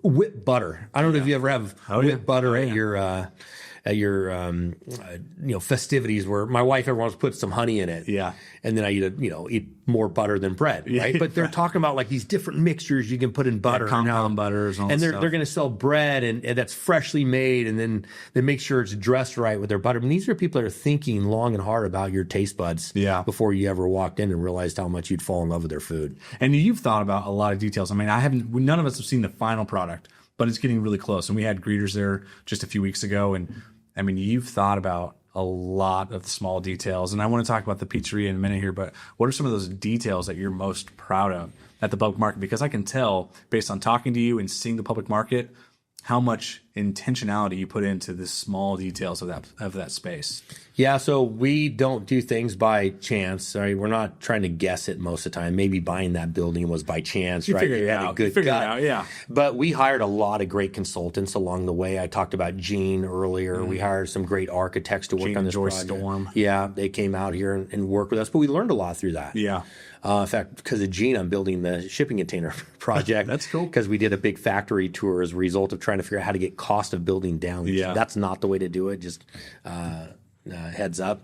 Speaker 2: whipped butter. I don't know if you ever have whipped butter at your festivities, where my wife ever wants to put some honey in it.
Speaker 1: Yeah.
Speaker 2: And then I eat more butter than bread, right? But they're talking about like these different mixtures you can put in butter.
Speaker 1: Compound butters.
Speaker 2: And they're going to sell bread and that's freshly made, and then they make sure it's dressed right with their butter. I mean, these are people that are thinking long and hard about your taste buds before you ever walked in and realized how much you'd fall in love with their food.
Speaker 1: And you've thought about a lot of details. I mean, none of us have seen the final product, but it's getting really close. And we had greeters there just a few weeks ago, and I mean, you've thought about a lot of the small details. And I want to talk about the pizzeria in a minute here, but what are some of those details that you're most proud of at the public market? Because I can tell, based on talking to you and seeing the public market, how much intentionality you put into the small details of that space.
Speaker 2: Yeah, so we don't do things by chance. Right? We're not trying to guess it most of the time. Maybe buying that building was by chance, right?
Speaker 1: Figure it out. Figure it out, yeah.
Speaker 2: But we hired a lot of great consultants along the way. I talked about Gene earlier. We hired some great architects to work on this project.
Speaker 1: Storm.
Speaker 2: Yeah, they came out here and worked with us. But we learned a lot through that.
Speaker 1: Yeah.
Speaker 2: In fact, because of Gene, I'm building the shipping container project.
Speaker 1: That's cool.
Speaker 2: Because we did a big factory tour as a result of trying to figure out how to get cost of building down.
Speaker 1: Yeah.
Speaker 2: That's not the way to do it. Just heads up.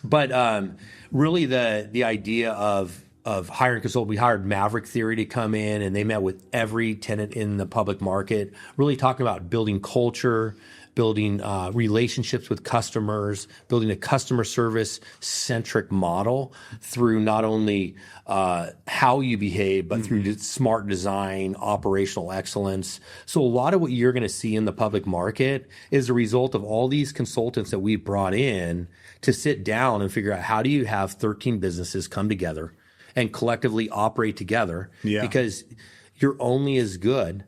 Speaker 2: But really the idea of hiring consultants, we hired Maverick Theory to come in, and they met with every tenant in the public market, really talking about building culture, building relationships with customers, building a customer service centric model through not only how you behave, but through smart design, operational excellence. So a lot of what you're going to see in the public market is a result of all these consultants that we've brought in to sit down and figure out how do you have 13 businesses come together and collectively operate together, because you're only as good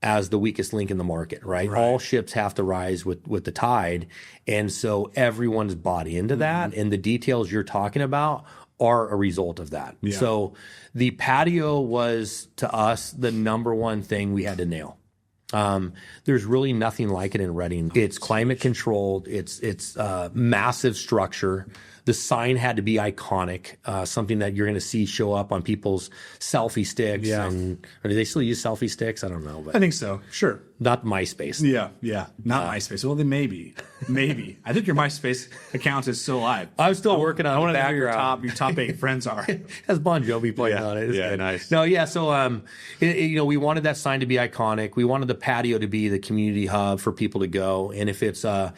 Speaker 2: as the weakest link in the market, right? All ships have to rise with the tide. And so everyone's bought into that. And the details you're talking about are a result of that.
Speaker 1: Yeah.
Speaker 2: So the patio was, to us, the number one thing we had to nail. There's really nothing like it in Reading. It's climate controlled. It's massive structure. The sign had to be iconic, something that you're going to see show up on people's selfie sticks.
Speaker 1: Yeah.
Speaker 2: Or do they still use selfie sticks? I don't know. But
Speaker 1: I think so. Sure.
Speaker 2: not MySpace.
Speaker 1: Yeah. Not MySpace. Well, then maybe. I think your MySpace account is still alive.
Speaker 2: I'm still working on
Speaker 1: I want
Speaker 2: the
Speaker 1: to know who
Speaker 2: background.
Speaker 1: your top 8 friends are.
Speaker 2: Has Bon Jovi playing on it. It's good. Nice. No, yeah. So, we wanted that sign to be iconic. We wanted the patio to be the community hub for people to go. And if it's a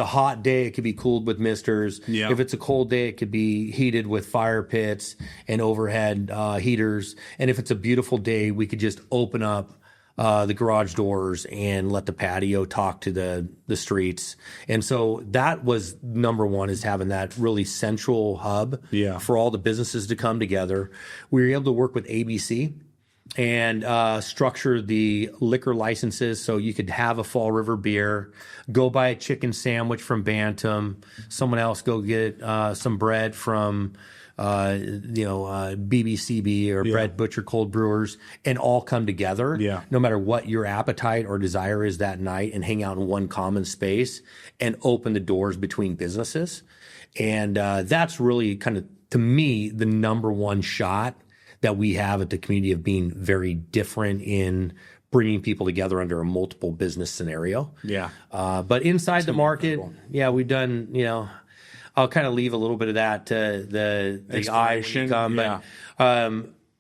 Speaker 2: hot day, it could be cooled with misters.
Speaker 1: Yeah.
Speaker 2: If it's a cold day, it could be heated with fire pits and overhead heaters. And if it's a beautiful day, we could just open up the garage doors and let the patio talk to the streets. And so that was number one, is having that really central hub for all the businesses to come together. We were able to work with ABC and structure the liquor licenses so you could have a Fall River beer, go buy a chicken sandwich from Bantam, someone else go get some bread from BBCB or Bread Butcher Cold Brewers, and all come together, no matter what your appetite or desire is that night, and hang out in one common space and open the doors between businesses. And that's really kind of, to me, the number one shot that we have at the community of being very different in bringing people together under a multiple business scenario. But inside the market, we've done, I'll kind of leave a little bit of that to the eye when you come. But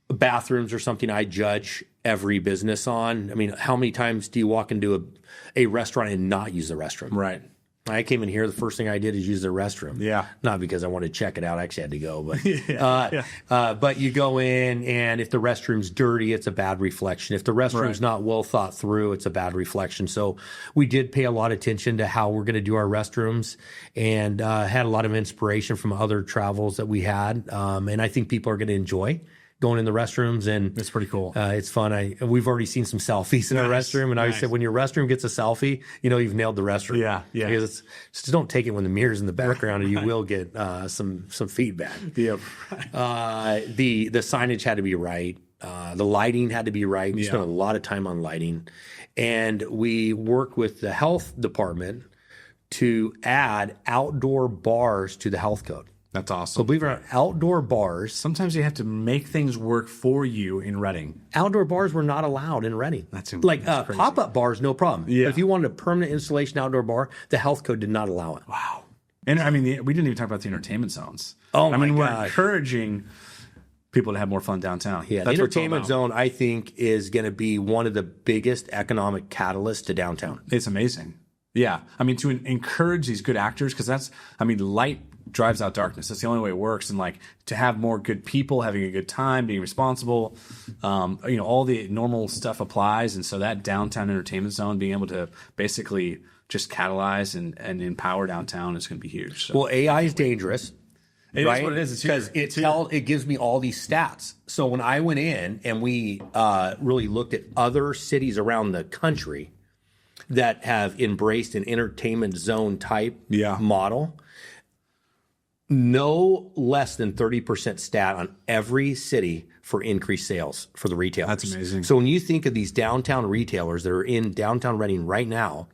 Speaker 2: bathrooms are something I judge every business on. I mean, how many times do you walk into a restaurant and not use the restroom?
Speaker 1: Right.
Speaker 2: I came in here, the first thing I did is use the restroom. Not because I wanted to check it out. I actually had to go. But but you go in, and if the restroom's dirty, it's a bad reflection. If the restroom's not well thought through, it's a bad reflection. So we did pay a lot of attention to how we're going to do our restrooms, and had a lot of inspiration from other travels that we had. And I think people are going to enjoy going in the restrooms, and
Speaker 1: it's pretty cool.
Speaker 2: It's fun. We've already seen some selfies in our restroom, and I always said, when your restroom gets a selfie, you've nailed the restroom. Because just don't take it when the mirror's in the background, and you will get some feedback.
Speaker 1: The
Speaker 2: signage had to be right. The lighting had to be right. We spent a lot of time on lighting, and we worked with the health department to add outdoor bars to the health code.
Speaker 1: That's awesome.
Speaker 2: So believe it or not, outdoor bars.
Speaker 1: Sometimes you have to make things work for you in Reading.
Speaker 2: Outdoor bars were not allowed in Reading.
Speaker 1: That's
Speaker 2: pop-up bars, no problem. But if you wanted a permanent installation outdoor bar, the health code did not allow it.
Speaker 1: Wow. And I mean, we didn't even talk about the entertainment zones. We're encouraging people to have more fun downtown.
Speaker 2: Yeah, the entertainment zone, I think, is going to be one of the biggest economic catalysts to downtown.
Speaker 1: It's amazing. Yeah. I mean, to encourage these good actors, because light drives out darkness. That's the only way it works. And to have more good people having a good time, being responsible, all the normal stuff applies. And so that downtown entertainment zone, being able to basically just catalyze and empower downtown is going to be huge. So.
Speaker 2: Well, AI is dangerous.
Speaker 1: It is what it is.
Speaker 2: Because it gives me all these stats. So when I went in and we really looked at other cities around the country, that have embraced an entertainment zone type model. No less than 30% stat on every city for increased sales for the retailers.
Speaker 1: That's amazing.
Speaker 2: So when you think of these downtown retailers that are in downtown Reading right now,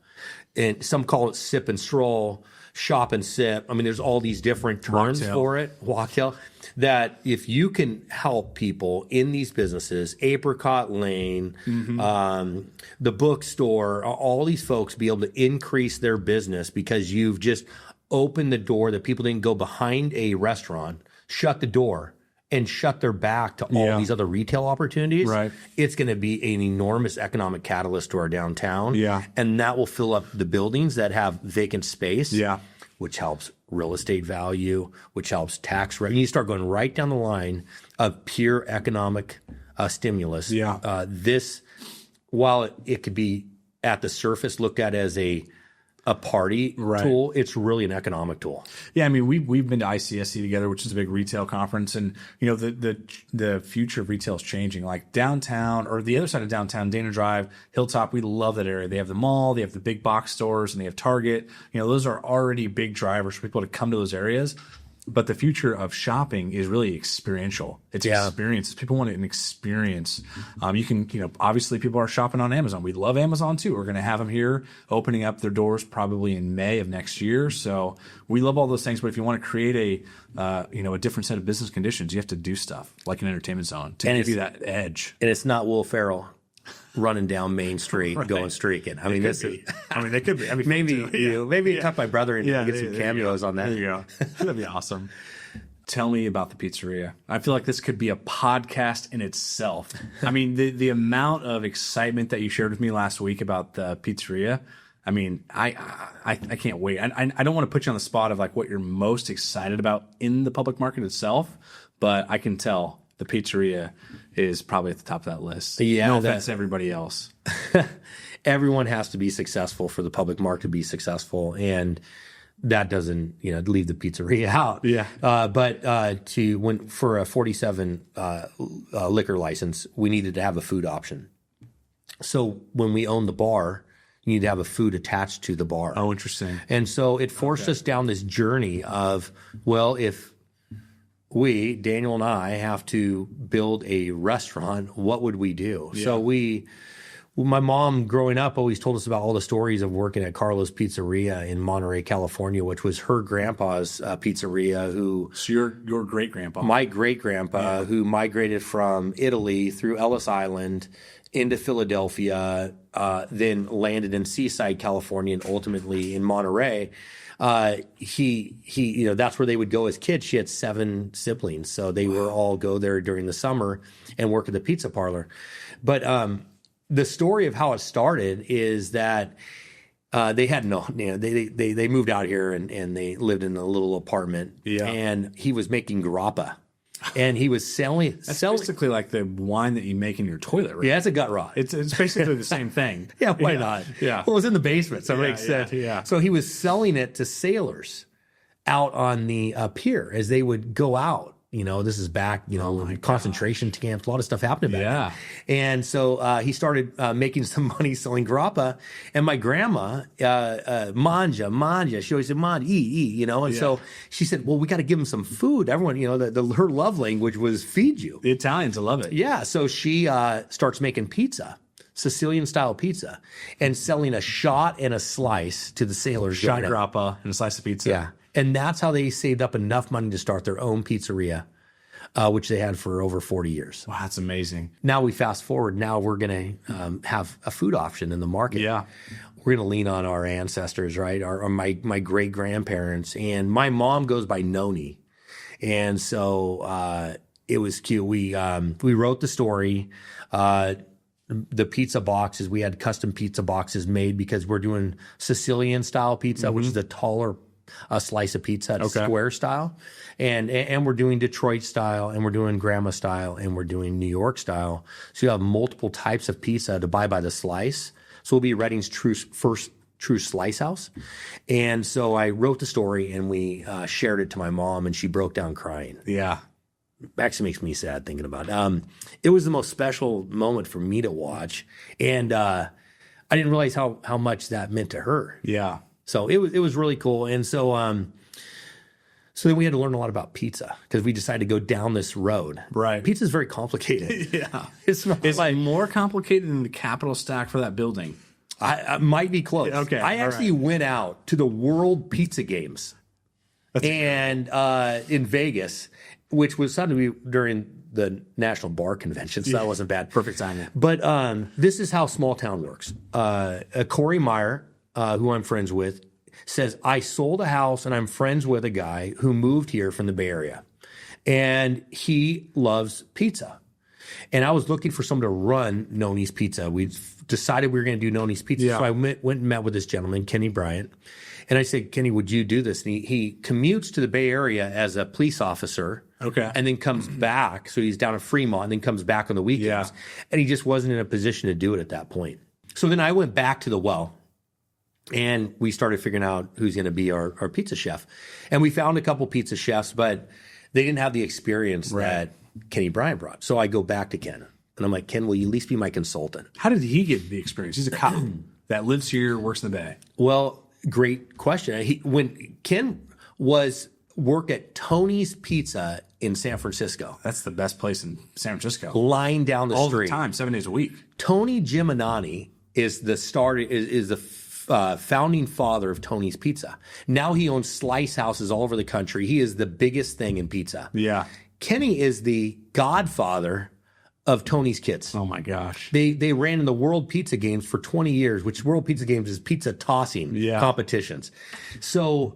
Speaker 2: and some call it sip and stroll, shop and sip. I mean, there's all these different terms for it. Walktail. That if you can help people in these businesses, Apricot Lane, the bookstore, all these folks be able to increase their business because you've just opened the door that people didn't go behind a restaurant, shut the door, and shut their back to all these other retail opportunities, it's going to be an enormous economic catalyst to our downtown. And that will fill up the buildings that have vacant space, which helps real estate value, which helps tax revenue. You start going right down the line of pure economic stimulus. This, while it could be at the surface looked at as a party tool, it's really an economic tool.
Speaker 1: Yeah, I mean, we've been to ICSC together, which is a big retail conference, and you know the future of retail is changing. Like downtown or the other side of downtown, Dana Drive, Hilltop, we love that area. They have the mall, they have the big box stores, and they have Target. You know, those are already big drivers for people to come to those areas. But the future of shopping is really experiential. It's experiences. People want an experience. You can, obviously people are shopping on Amazon. We love Amazon too. We're going to have them here opening up their doors probably in May of next year. So we love all those things. But if you want to create a different set of business conditions, you have to do stuff like an entertainment zone to give you that edge.
Speaker 2: And it's not Will Ferrell running down Main Street going streaking. I mean, they
Speaker 1: could be. I mean,
Speaker 2: maybe cut my brother and get some cameos on that.
Speaker 1: There you go. That'd be awesome. Tell me about the pizzeria. I feel like this could be a podcast in itself. I mean, the amount of excitement that you shared with me last week about the pizzeria. I mean, I can't wait. I don't want to put you on the spot of like what you're most excited about in the public market itself, but I can tell the pizzeria is probably at the top of that list.
Speaker 2: Yeah,
Speaker 1: no offense to everybody else.
Speaker 2: Everyone has to be successful for the public market to be successful, and that doesn't leave the pizzeria out.
Speaker 1: Yeah.
Speaker 2: But for a 47 liquor license, we needed to have a food option. So when we owned the bar, you need to have a food attached to the bar.
Speaker 1: Oh, interesting.
Speaker 2: And so it forced us down this journey of, well, if Daniel and I, have to build a restaurant, what would we do? Yeah. So my mom growing up always told us about all the stories of working at Carlo's Pizzeria in Monterey, California, which was her grandpa's pizzeria.
Speaker 1: So your great grandpa?
Speaker 2: My great grandpa, who migrated from Italy through Ellis Island into Philadelphia, then landed in Seaside, California, and ultimately in Monterey. He that's where they would go as kids. She had 7 siblings, so they would all go there during the summer and work at the pizza parlor. But the story of how it started is that they had they moved out here and they lived in a little apartment. Yeah. And he was making grappa. And he was selling.
Speaker 1: That's basically like the wine that you make in your toilet, right?
Speaker 2: Yeah, it's a gut rot.
Speaker 1: It's basically the same thing.
Speaker 2: Yeah, why not?
Speaker 1: Yeah.
Speaker 2: Well, it was in the basement, so it makes sense.
Speaker 1: Yeah.
Speaker 2: So he was selling it to sailors out on the pier as they would go out. This is back, concentration camps, a lot of stuff happened back then. And so he started making some money selling grappa. And my grandma, manja, she always said, manja, eat, And so she said, well, we got to give him some food. Everyone, her love language was feed you.
Speaker 1: The Italians love it.
Speaker 2: Yeah. So she starts making pizza. Sicilian-style pizza, and selling a shot and a slice to the sailors.
Speaker 1: Shot grappa and a slice of pizza.
Speaker 2: Yeah. And that's how they saved up enough money to start their own pizzeria, which they had for over 40 years.
Speaker 1: Wow, that's amazing.
Speaker 2: Now we fast forward. Now we're going to have a food option in the market.
Speaker 1: Yeah.
Speaker 2: We're going to lean on our ancestors, right? Or my great-grandparents. And my mom goes by Noni. And so it was cute. We wrote the story. The pizza boxes, we had custom pizza boxes made because we're doing Sicilian style pizza, which is a taller slice of pizza, square style. And we're doing Detroit style, and we're doing grandma style, and we're doing New York style. So you have multiple types of pizza to buy by the slice. So we'll be Reading's first true slice house. And so I wrote the story, and we shared it to my mom, and she broke down crying.
Speaker 1: Yeah.
Speaker 2: Actually makes me sad thinking about it. It was the most special moment for me to watch. And I didn't realize how much that meant to her.
Speaker 1: Yeah.
Speaker 2: So it was really cool. And so so then we had to learn a lot about pizza because we decided to go down this road.
Speaker 1: Right.
Speaker 2: Pizza is very complicated.
Speaker 1: Yeah.
Speaker 2: It's not
Speaker 1: It's
Speaker 2: like
Speaker 1: more complicated than the capital stack for that building.
Speaker 2: I might be close.
Speaker 1: Okay,
Speaker 2: I actually went out to the World Pizza Games and in Vegas, which was something to be during the National Bar Convention, so that wasn't bad.
Speaker 1: Perfect timing.
Speaker 2: But this is how small town works. Corey Meyer, who I'm friends with, says, I sold a house and I'm friends with a guy who moved here from the Bay Area. And he loves pizza. And I was looking for someone to run Noni's Pizza. We decided we were going to do Noni's Pizza.
Speaker 1: Yeah.
Speaker 2: So I went and met with this gentleman, Kenny Bryant. And I said, Kenny, would you do this? And he commutes to the Bay Area as a police officer.
Speaker 1: Okay.
Speaker 2: And then comes back. So he's down in Fremont and then comes back on the weekends.
Speaker 1: Yeah.
Speaker 2: And he just wasn't in a position to do it at that point. So then I went back to the well. And we started figuring out who's going to be our pizza chef. And we found a couple pizza chefs, but they didn't have the experience that Kenny Bryant brought. So I go back to Ken. And I'm like, Ken, will you at least be my consultant?
Speaker 1: How did he get the experience? He's a cop that lives here, works in the Bay.
Speaker 2: Well, great question. When Ken was work at Tony's Pizza in San Francisco.
Speaker 1: That's the best place in San Francisco.
Speaker 2: Lying down the
Speaker 1: All
Speaker 2: street.
Speaker 1: the time, 7 days a week.
Speaker 2: Tony Giminani is the founding father of Tony's Pizza. Now he owns slice houses all over the country. He is the biggest thing in pizza.
Speaker 1: Yeah.
Speaker 2: Kenny is the godfather of Tony's Kids.
Speaker 1: Oh my gosh.
Speaker 2: They ran in the World Pizza Games for 20 years, which World Pizza Games is pizza tossing competitions. So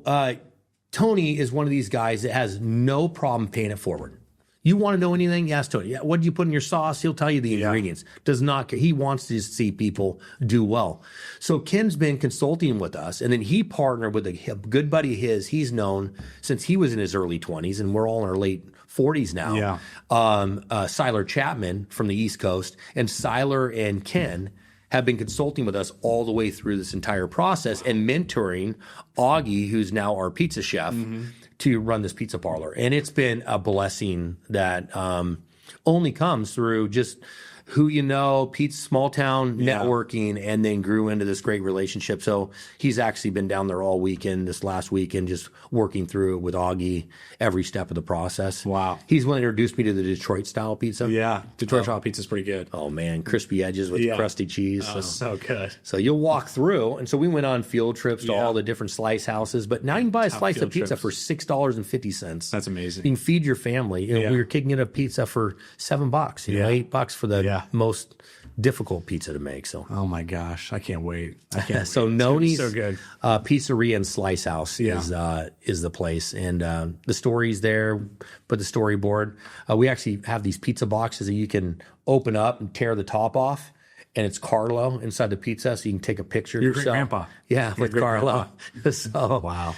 Speaker 2: Tony is one of these guys that has no problem paying it forward. You want to know anything? Ask Tony. Yeah, what did you put in your sauce? He'll tell you the ingredients. Does not care. He wants to see people do well. So Ken's been consulting with us, and then he partnered with a good buddy of his. He's known since he was in his early 20s, and we're all in our late 40s now.
Speaker 1: Yeah.
Speaker 2: Siler Chapman from the East Coast, and Siler and Ken have been consulting with us all the way through this entire process and mentoring Augie, who's now our pizza chef, to run this pizza parlor. And it's been a blessing that only comes through just who you know, pizza, small town networking, and then grew into this great relationship. So he's actually been down there all weekend, this last weekend, just working through it with Augie every step of the process.
Speaker 1: Wow.
Speaker 2: He's one that introduced me to the Detroit style pizza.
Speaker 1: Yeah. Detroit style pizza is pretty good.
Speaker 2: Oh man, crispy edges with crusty cheese.
Speaker 1: Oh, so good.
Speaker 2: So you'll walk through. And so we went on field trips to all the different slice houses. But now you can buy a slice of pizza for $6.50.
Speaker 1: That's amazing.
Speaker 2: You can feed your family. You know, we were kicking it a pizza for $7, $8 for the most difficult pizza to make. So
Speaker 1: oh my gosh, I can't wait. I can't.
Speaker 2: So Noni's
Speaker 1: so good.
Speaker 2: Pizzeria and Slice House is the place, and the story's there. Put the storyboard. We actually have these pizza boxes that you can open up and tear the top off, and it's Carlo inside the pizza, so you can take a picture of
Speaker 1: Your
Speaker 2: yourself.
Speaker 1: great grandpa.
Speaker 2: Yeah, with Carlo. So
Speaker 1: wow.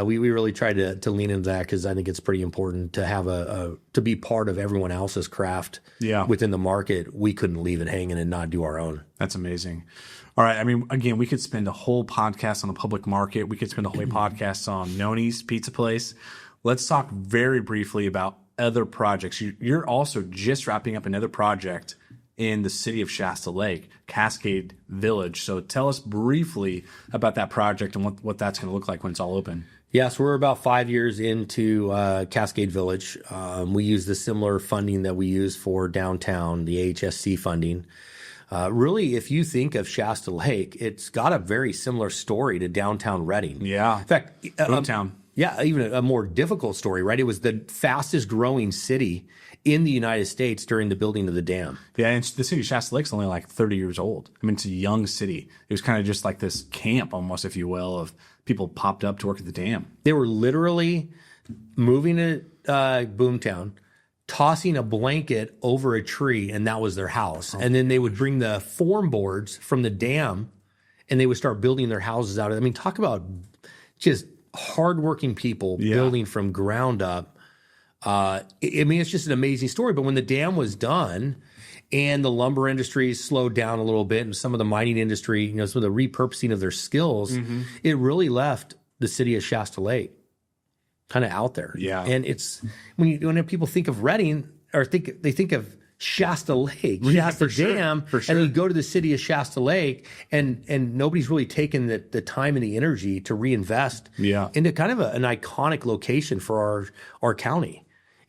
Speaker 2: We really tried to lean into that because I think it's pretty important to have to be part of everyone else's craft within the market. We couldn't leave it hanging and not do our own.
Speaker 1: That's amazing. All right. I mean, again, we could spend a whole podcast on the public market. We could spend a whole podcast on Noni's Pizza Place. Let's talk very briefly about other projects. You're also just wrapping up another project in the city of Shasta Lake, Cascade Village. So tell us briefly about that project and what that's going to look like when it's all open.
Speaker 2: Yes, we're about 5 years into Cascade Village. We use the similar funding that we use for downtown, the HSC funding. Really, if you think of Shasta Lake, it's got a very similar story to downtown Redding.
Speaker 1: Yeah.
Speaker 2: In fact,
Speaker 1: Boomtown.
Speaker 2: Yeah, even a more difficult story, right? It was the fastest growing city in the United States during the building of the dam.
Speaker 1: Yeah, and the city of Shasta Lake's only like 30 years old. I mean, it's a young city. It was kind of just like this camp almost, if you will, of people popped up to work at the dam.
Speaker 2: They were literally moving to Boomtown, tossing a blanket over a tree, and that was their house. And then they would bring the form boards from the dam, and they would start building their houses out of it. I mean, talk about just hardworking people building from ground up. I mean, it's just an amazing story. But when the dam was done and the lumber industry slowed down a little bit and some of the mining industry, you know, some of the repurposing of their skills, it really left the city of Shasta Lake kind of out there.
Speaker 1: Yeah.
Speaker 2: And it's when people think of Redding or they think of Shasta Lake,
Speaker 1: Yeah,
Speaker 2: Shasta
Speaker 1: for sure,
Speaker 2: Dam,
Speaker 1: for sure.
Speaker 2: and you go to the city of Shasta Lake, and nobody's really taken the time and the energy to reinvest into kind of an iconic location for our county.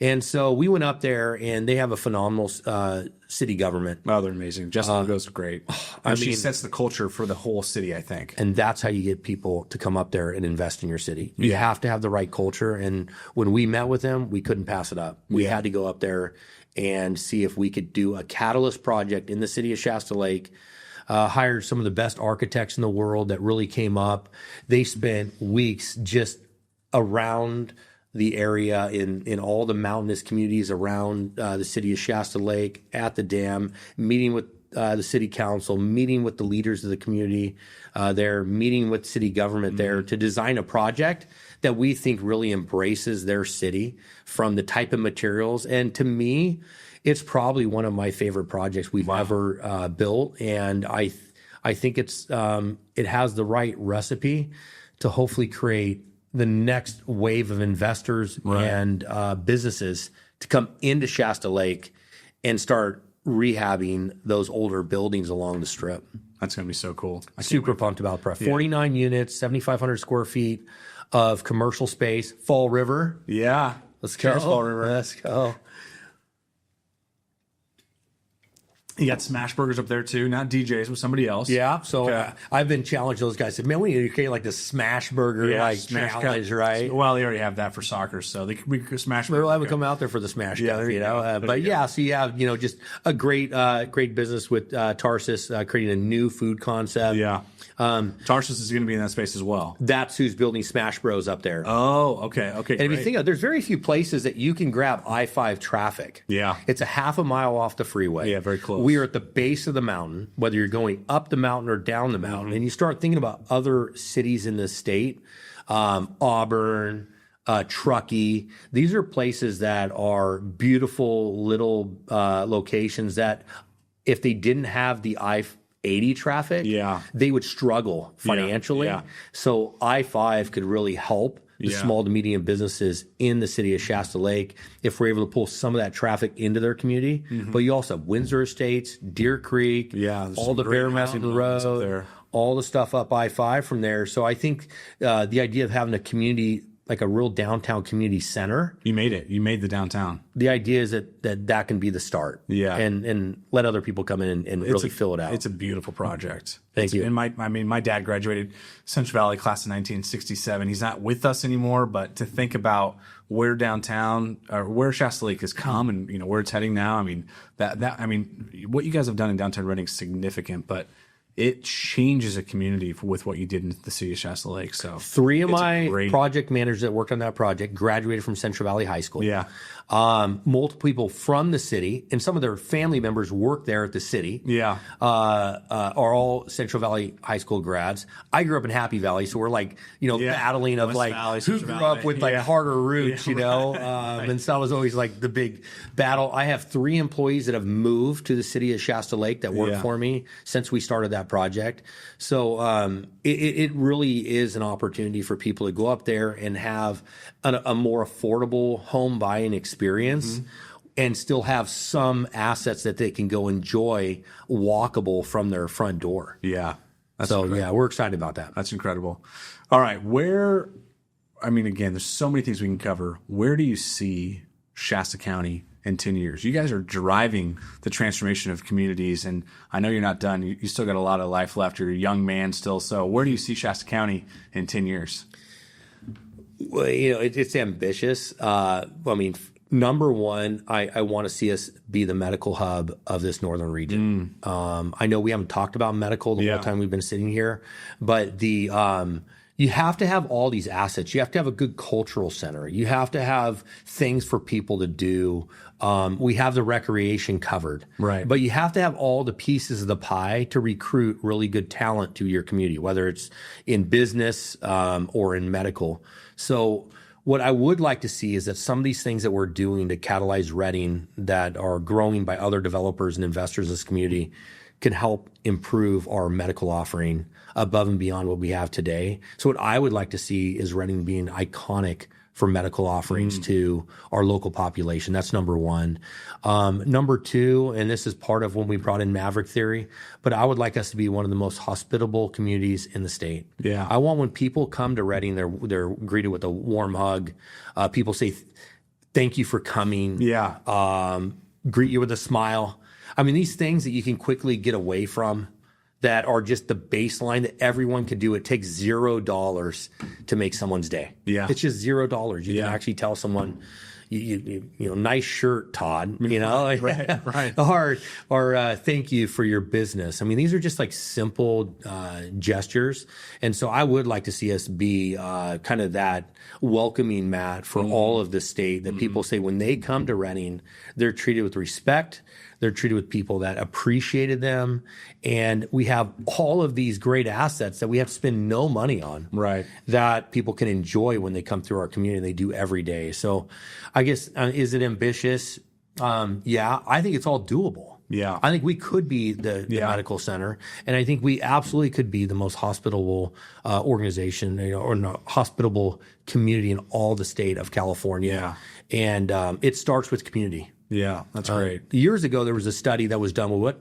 Speaker 2: And so we went up there, and they have a phenomenal city government.
Speaker 1: Oh, they're amazing. Jessica goes great. She sets the culture for the whole city, I think.
Speaker 2: And that's how you get people to come up there and invest in your city. You have to have the right culture. And when we met with them, we couldn't pass it up. We had to go up there and see if we could do a catalyst project in the city of Shasta Lake. Hired some of the best architects in the world that really came up. They spent weeks just around the area in all the mountainous communities around the city of Shasta Lake, at the dam, meeting with the city council, meeting with the leaders of the community there, meeting with city government there to design a project that we think really embraces their city from the type of materials. And to me, it's probably one of my favorite projects we've ever built. And I think it has the right recipe to hopefully create the next wave of investors and businesses to come into Shasta Lake and start rehabbing those older buildings along the strip.
Speaker 1: That's going to be so cool.
Speaker 2: Super pumped about it. 49 units, 7,500 square feet of commercial space. Fall River.
Speaker 1: Yeah.
Speaker 2: Let's go.
Speaker 1: Fall River.
Speaker 2: Let's go.
Speaker 1: You got Smash Burgers up there too, not DJs, with somebody else.
Speaker 2: Yeah, so I've been challenged. Those guys said, "Man, we need to create like the Smash Burger challenge, right?"
Speaker 1: Well, they already have that for soccer, so we could Smash Burger.
Speaker 2: We'll have them come out there for the Smash Cup, you know. So you have just a great business with Tarsus creating a new food concept.
Speaker 1: Yeah, Tarsus is going to be in that space as well.
Speaker 2: That's who's building Smash Bros up there.
Speaker 1: Oh, okay.
Speaker 2: And if you think of it, there's very few places that you can grab I-5 traffic.
Speaker 1: Yeah,
Speaker 2: it's a half a mile off the freeway.
Speaker 1: Yeah, very close.
Speaker 2: We are at the base of the mountain, whether you're going up the mountain or down the mountain, and you start thinking about other cities in the state, Auburn, Truckee. These are places that are beautiful little locations that if they didn't have the I-80 traffic, they would struggle financially. So I-5 could really help the small to medium businesses in the city of Shasta Lake if we're able to pull some of that traffic into their community. But you also have Windsor Estates, Deer Creek, all the Bear Mountain Road, all the stuff up I-5 from there. So I think the idea of having a community, like a real downtown community center.
Speaker 1: You made it. You made the downtown.
Speaker 2: The idea is that can be the start.
Speaker 1: Yeah.
Speaker 2: And let other people come in and really fill it out.
Speaker 1: It's a beautiful project.
Speaker 2: Thank you.
Speaker 1: And my dad graduated Central Valley class of 1967. He's not with us anymore, but to think about where downtown or where Shasta Lake has come and where it's heading now, what you guys have done in downtown Reading is significant, but it changes a community with what you did in the city of Shasta Lake. So
Speaker 2: 3 of my project managers that worked on that project graduated from Central Valley High School.
Speaker 1: Yeah.
Speaker 2: Multiple people from the city, and some of their family members work there at the city.
Speaker 1: Yeah.
Speaker 2: Are all Central Valley High School grads. I grew up in Happy Valley, so we're like, battling of
Speaker 1: West Valley,
Speaker 2: who
Speaker 1: Central
Speaker 2: grew up with harder roots,
Speaker 1: Right.
Speaker 2: And so that was always like the big battle. I have 3 employees that have moved to the city of Shasta Lake that work for me since we started that project. So it really is an opportunity for people to go up there and have a more affordable home buying experience and still have some assets that they can go enjoy walkable from their front door.
Speaker 1: Yeah.
Speaker 2: We're excited about that.
Speaker 1: That's incredible. All right. Again, there's so many things we can cover. Where do you see Shasta County in 10 years? You guys are driving the transformation of communities, and I know you're not done. You still got a lot of life left. You're a young man still. So where do you see Shasta County in 10 years?
Speaker 2: Well, it's ambitious. Number one, I want to see us be the medical hub of this northern region. I know we haven't talked about medical the whole time we've been sitting here, but you have to have all these assets. You have to have a good cultural center. You have to have things for people to do. We have the recreation covered.
Speaker 1: Right.
Speaker 2: But you have to have all the pieces of the pie to recruit really good talent to your community, whether it's in business or in medical. So what I would like to see is that some of these things that we're doing to catalyze Reading that are growing by other developers and investors in this community can help improve our medical offering above and beyond what we have today. So what I would like to see is Reading being iconic for medical offerings to our local population. That's number one. Number two, and this is part of when we brought in Maverick Theory, but I would like us to be one of the most hospitable communities in the state.
Speaker 1: Yeah.
Speaker 2: I want when people come to Reading, they're greeted with a warm hug. People say, thank you for coming.
Speaker 1: Yeah.
Speaker 2: Greet you with a smile. I mean, these things that you can quickly get away from that are just the baseline that everyone can do. It takes $0 to make someone's day.
Speaker 1: Yeah.
Speaker 2: It's just $0. You can actually tell someone, you know, nice shirt, Todd, you know,
Speaker 1: right.
Speaker 2: or thank you for your business. I mean, these are just like simple gestures. And so I would like to see us be kind of that welcoming mat for all of the state, that people say when they come to Reading, they're treated with respect. They're treated with people that appreciated them. And we have all of these great assets that we have to spend no money on.
Speaker 1: Right.
Speaker 2: That people can enjoy when they come through our community. They do every day. So I guess, is it ambitious? Yeah, I think it's all doable.
Speaker 1: Yeah.
Speaker 2: I think we could be the medical center. And I think we absolutely could be the most hospitable organization, you know, or no, hospitable community in all the state of California.
Speaker 1: Yeah.
Speaker 2: And it starts with community.
Speaker 1: Yeah, that's great.
Speaker 2: Years ago, there was a study that was done with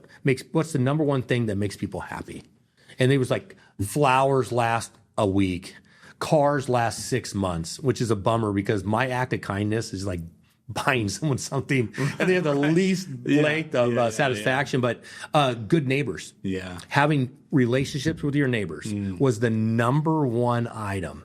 Speaker 2: what's the number one thing that makes people happy? And it was like flowers last a week, cars last 6 months, which is a bummer because my act of kindness is like buying someone something and they have the least length of satisfaction. But good neighbors.
Speaker 1: Yeah.
Speaker 2: Having relationships with your neighbors was the number one item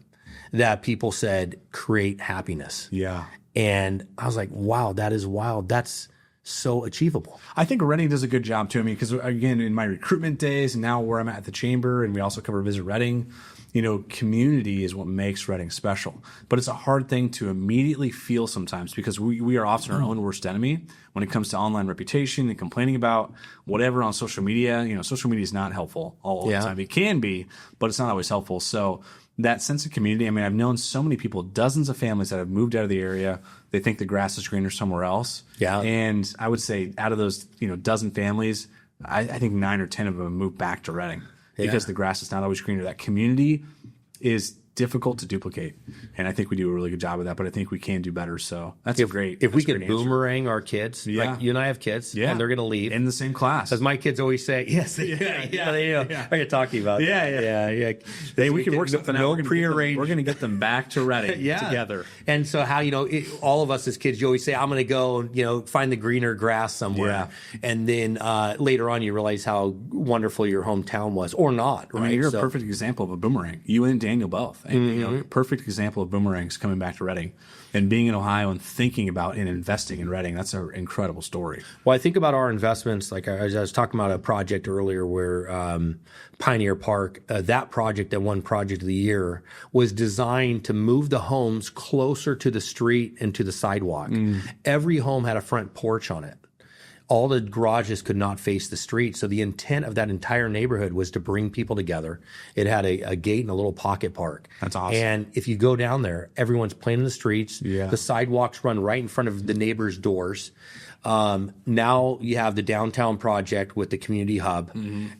Speaker 2: that people said create happiness.
Speaker 1: Yeah.
Speaker 2: And I was like, wow, that is wild. That's so achievable.
Speaker 1: I think Reading does a good job too. I mean, because again, in my recruitment days and now where I'm at the chamber, and we also cover Visit Reading, you know, community is what makes Reading special. But it's a hard thing to immediately feel sometimes because we are often our own worst enemy when it comes to online reputation and complaining about whatever on social media. You know, social media is not helpful all the time. It can be, but it's not always helpful. So that sense of community, I mean, I've known so many people, dozens of families that have moved out of the area. They think the grass is greener somewhere else.
Speaker 2: Yeah.
Speaker 1: And I would say out of those, you know, dozen families, I think 9 or 10 of them moved back to Reading because the grass is not always greener. That community is difficult to duplicate. And I think we do a really good job of that, but I think we can do better. So that's great.
Speaker 2: If we could boomerang our kids, like you and I have kids, and they're going to leave.
Speaker 1: In the same class.
Speaker 2: As my kids always say, yes, they do. I got to talk to you about that.
Speaker 1: We can work something out.
Speaker 2: No prearranged.
Speaker 1: We're going to get them back to Reading together.
Speaker 2: And so how, you know, all of us as kids, you always say, I'm going to go, you know, find the greener grass somewhere. Yeah. And then later on, you realize how wonderful your hometown was, or not, right?
Speaker 1: I mean, you're a perfect example of a boomerang. You and Daniel both. And, you know, perfect example of boomerangs coming back to Reading and being in Ohio and thinking about and investing in Reading. That's an incredible story.
Speaker 2: Well, I think about our investments. Like I was talking about a project earlier where Pioneer Park, that project, that one project of the year, was designed to move the homes closer to the street and to the sidewalk. Every home had a front porch on it. All the garages could not face the street. So the intent of that entire neighborhood was to bring people together. It had a gate and a little pocket park.
Speaker 1: That's awesome.
Speaker 2: And if you go down there, everyone's playing in the streets. Yeah. The sidewalks run right in front of the neighbors' doors. Now you have the downtown project with the community hub.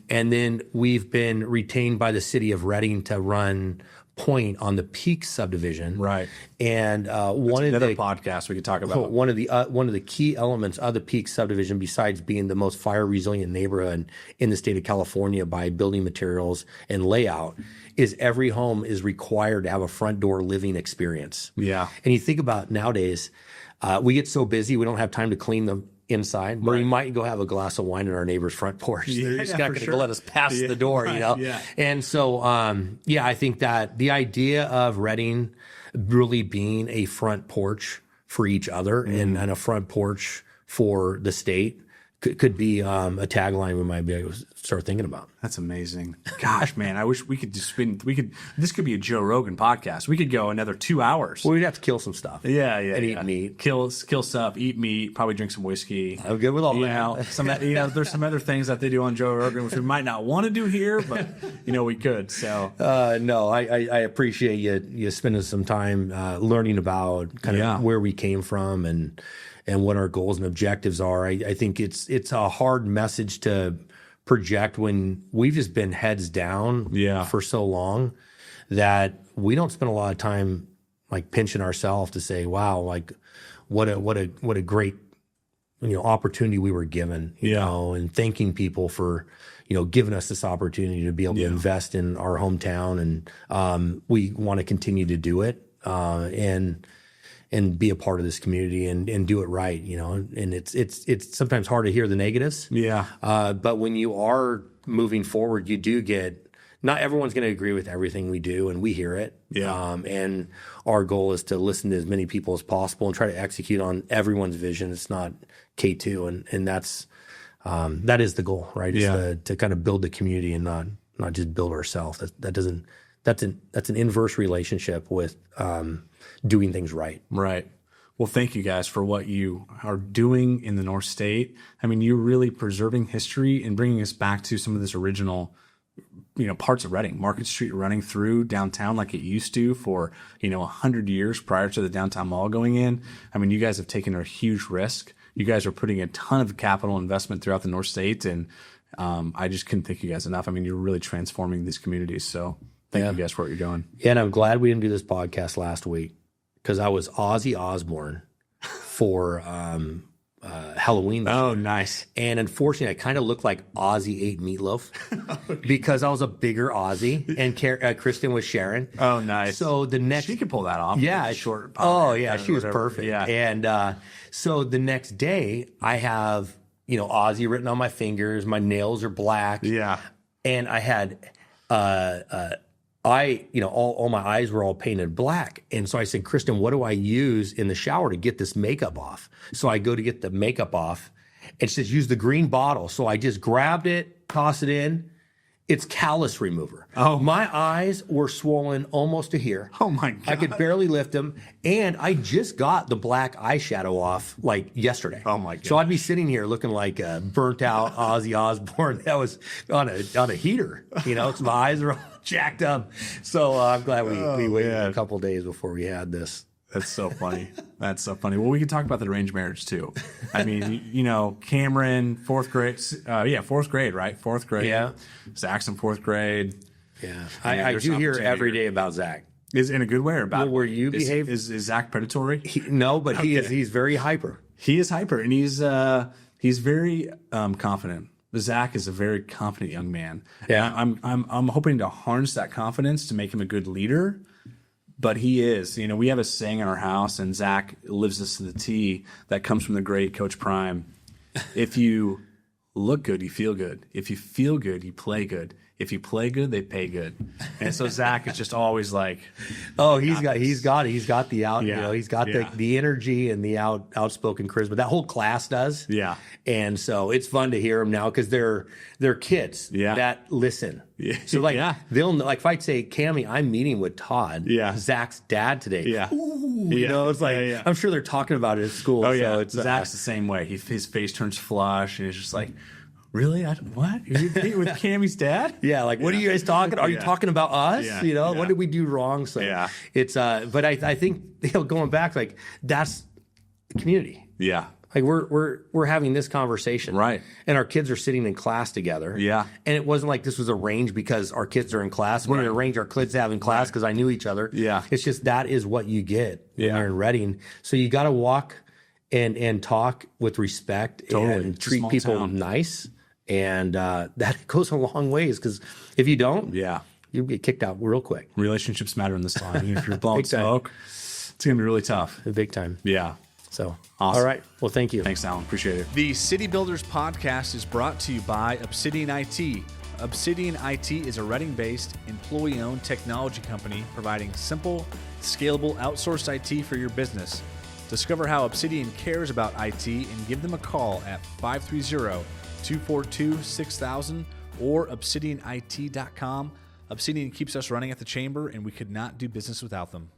Speaker 2: And then we've been retained by the city of Reading to run Point on the Peak subdivision,
Speaker 1: right?
Speaker 2: And one of
Speaker 1: the podcast we could talk about
Speaker 2: one of the key elements of the Peak subdivision, besides being the most fire resilient neighborhood in the state of California by building materials and layout, is every home is required to have a front door living experience.
Speaker 1: Yeah,
Speaker 2: and you think about nowadays, we get so busy we don't have time to clean them inside, but we might go have a glass of wine on our neighbor's front porch. They're just not going to let us pass the door, you know?
Speaker 1: Yeah.
Speaker 2: And so, I think that the idea of Reading really being a front porch for each other and a front porch for the state could be a tagline we might be able to start thinking about.
Speaker 1: That's amazing. Gosh, man, I wish we could just this could be a Joe Rogan podcast. We could go another 2 hours.
Speaker 2: Well, we'd have to kill some stuff.
Speaker 1: And
Speaker 2: eat meat.
Speaker 1: Kill stuff, eat meat, probably drink some whiskey.
Speaker 2: I'm good with all
Speaker 1: that. There's some other things that they do on Joe Rogan, which we might not want to do here, but, you know, we could. So,
Speaker 2: no, I appreciate you spending some time learning about kind of where we came from and what our goals and objectives are. I think it's a hard message to project when we've just been heads down for so long that we don't spend a lot of time like pinching ourselves to say, wow, like what a great, opportunity we were given, you know, and thanking people for, giving us this opportunity to be able to invest in our hometown. And we want to continue to do it and be a part of this community and do it right, and it's sometimes hard to hear the negatives. Yeah. But when you are moving forward, you do get, not everyone's going to agree with everything we do, and we hear it. Yeah. And our goal is to listen to as many people as possible and try to execute on everyone's vision. It's not K2, and that is the goal, right? Is to kind of build the community and not just build ourselves. That's an inverse relationship with doing things right.
Speaker 1: Right. Well, thank you guys for what you are doing in the North State. I mean, you're really preserving history and bringing us back to some of this original, parts of Reading, Market Street running through downtown like it used to for, 100 years prior to the downtown mall going in. I mean, you guys have taken a huge risk. You guys are putting a ton of capital investment throughout the North State. And I just couldn't thank you guys enough. I mean, you're really transforming these communities. So thank you guys for what you're doing.
Speaker 2: Yeah, and I'm glad we didn't do this podcast last week because I was Ozzy Osbourne for Halloween.
Speaker 1: Oh, nice.
Speaker 2: And unfortunately, I kind of looked like Ozzy ate meatloaf because I was a bigger Ozzy and Kristen was Sharon.
Speaker 1: Oh, nice.
Speaker 2: So the next...
Speaker 1: She could pull that off.
Speaker 2: Yeah.
Speaker 1: Short.
Speaker 2: Oh, yeah. She was perfect. Yeah. And so the next day, I have, Ozzy written on my fingers. My nails are black.
Speaker 1: Yeah.
Speaker 2: And I had... all my eyes were all painted black. And so I said, Kristen, what do I use in the shower to get this makeup off? So I go to get the makeup off and she says, use the green bottle. So I just grabbed it, tossed it in. It's callus remover.
Speaker 1: Oh,
Speaker 2: my eyes were swollen almost to here.
Speaker 1: Oh my God.
Speaker 2: I could barely lift them. And I just got the black eyeshadow off like yesterday.
Speaker 1: Oh my God.
Speaker 2: So I'd be sitting here looking like a burnt out Ozzy Osbourne that was on a heater, so my eyes are all jacked up. So I'm glad we waited a couple of days before we had this.
Speaker 1: That's so funny. That's so funny. Well, we can talk about the arranged marriage too. I mean, Cameron, fourth grade, right? Fourth grade.
Speaker 2: Yeah.
Speaker 1: Zach's in fourth grade.
Speaker 2: Yeah. I do hear every day about Zach.
Speaker 1: Is in a good way or bad?
Speaker 2: Well, where you behave?
Speaker 1: Is Zach predatory?
Speaker 2: No, but he's very hyper.
Speaker 1: He is hyper, and he's very confident. Zach is a very confident young man.
Speaker 2: Yeah.
Speaker 1: I'm hoping to harness that confidence to make him a good leader. But he is, we have a saying in our house, and Zach lives this to the T, that comes from the great Coach Prime. If you look good, you feel good. If you feel good, you play good. If you play good, they pay good. And so Zach is just always like,
Speaker 2: oh, he's got the he's got the energy and the outspoken charisma. That whole class does.
Speaker 1: Yeah.
Speaker 2: And so it's fun to hear them now because they're kids that listen.
Speaker 1: Yeah.
Speaker 2: So they'll know, like if I say, Cammie, I'm meeting with Todd, Zach's dad today.
Speaker 1: Yeah.
Speaker 2: Ooh, it's like I'm sure they're talking about it at school.
Speaker 1: Oh yeah.
Speaker 2: So it's
Speaker 1: Zach's the same way. His face turns flush and he's just like, really? What? Are you meeting with Cammie's dad?
Speaker 2: Yeah, like what are you guys talking? Are you talking about us?
Speaker 1: Yeah.
Speaker 2: What did we do wrong? So it's but I think going back, like that's the community.
Speaker 1: Yeah.
Speaker 2: Like we're having this conversation.
Speaker 1: Right.
Speaker 2: And our kids are sitting in class together.
Speaker 1: Yeah.
Speaker 2: And it wasn't like this was arranged because our kids are in class. We didn't arrange our kids to have in class because I knew each other. Yeah. It's just that is what you get when you're in Reading. So you gotta walk and talk with respect and treat people nice. And that goes a long ways because if you don't, you'll get kicked out real quick.
Speaker 1: Relationships matter in this line. If you're blowing smoke, it's going to be really tough.
Speaker 2: Big time.
Speaker 1: Yeah.
Speaker 2: So,
Speaker 1: awesome.
Speaker 2: All right. Well, thank you.
Speaker 1: Thanks, Allen. Appreciate it. The City Builders podcast is brought to you by Obsidian IT. Obsidian IT is a Reading-based, employee-owned technology company providing simple, scalable, outsourced IT for your business. Discover how Obsidian cares about IT and give them a call at 530-242-6000 or obsidianit.com. Obsidian keeps us running at the chamber, and we could not do business without them.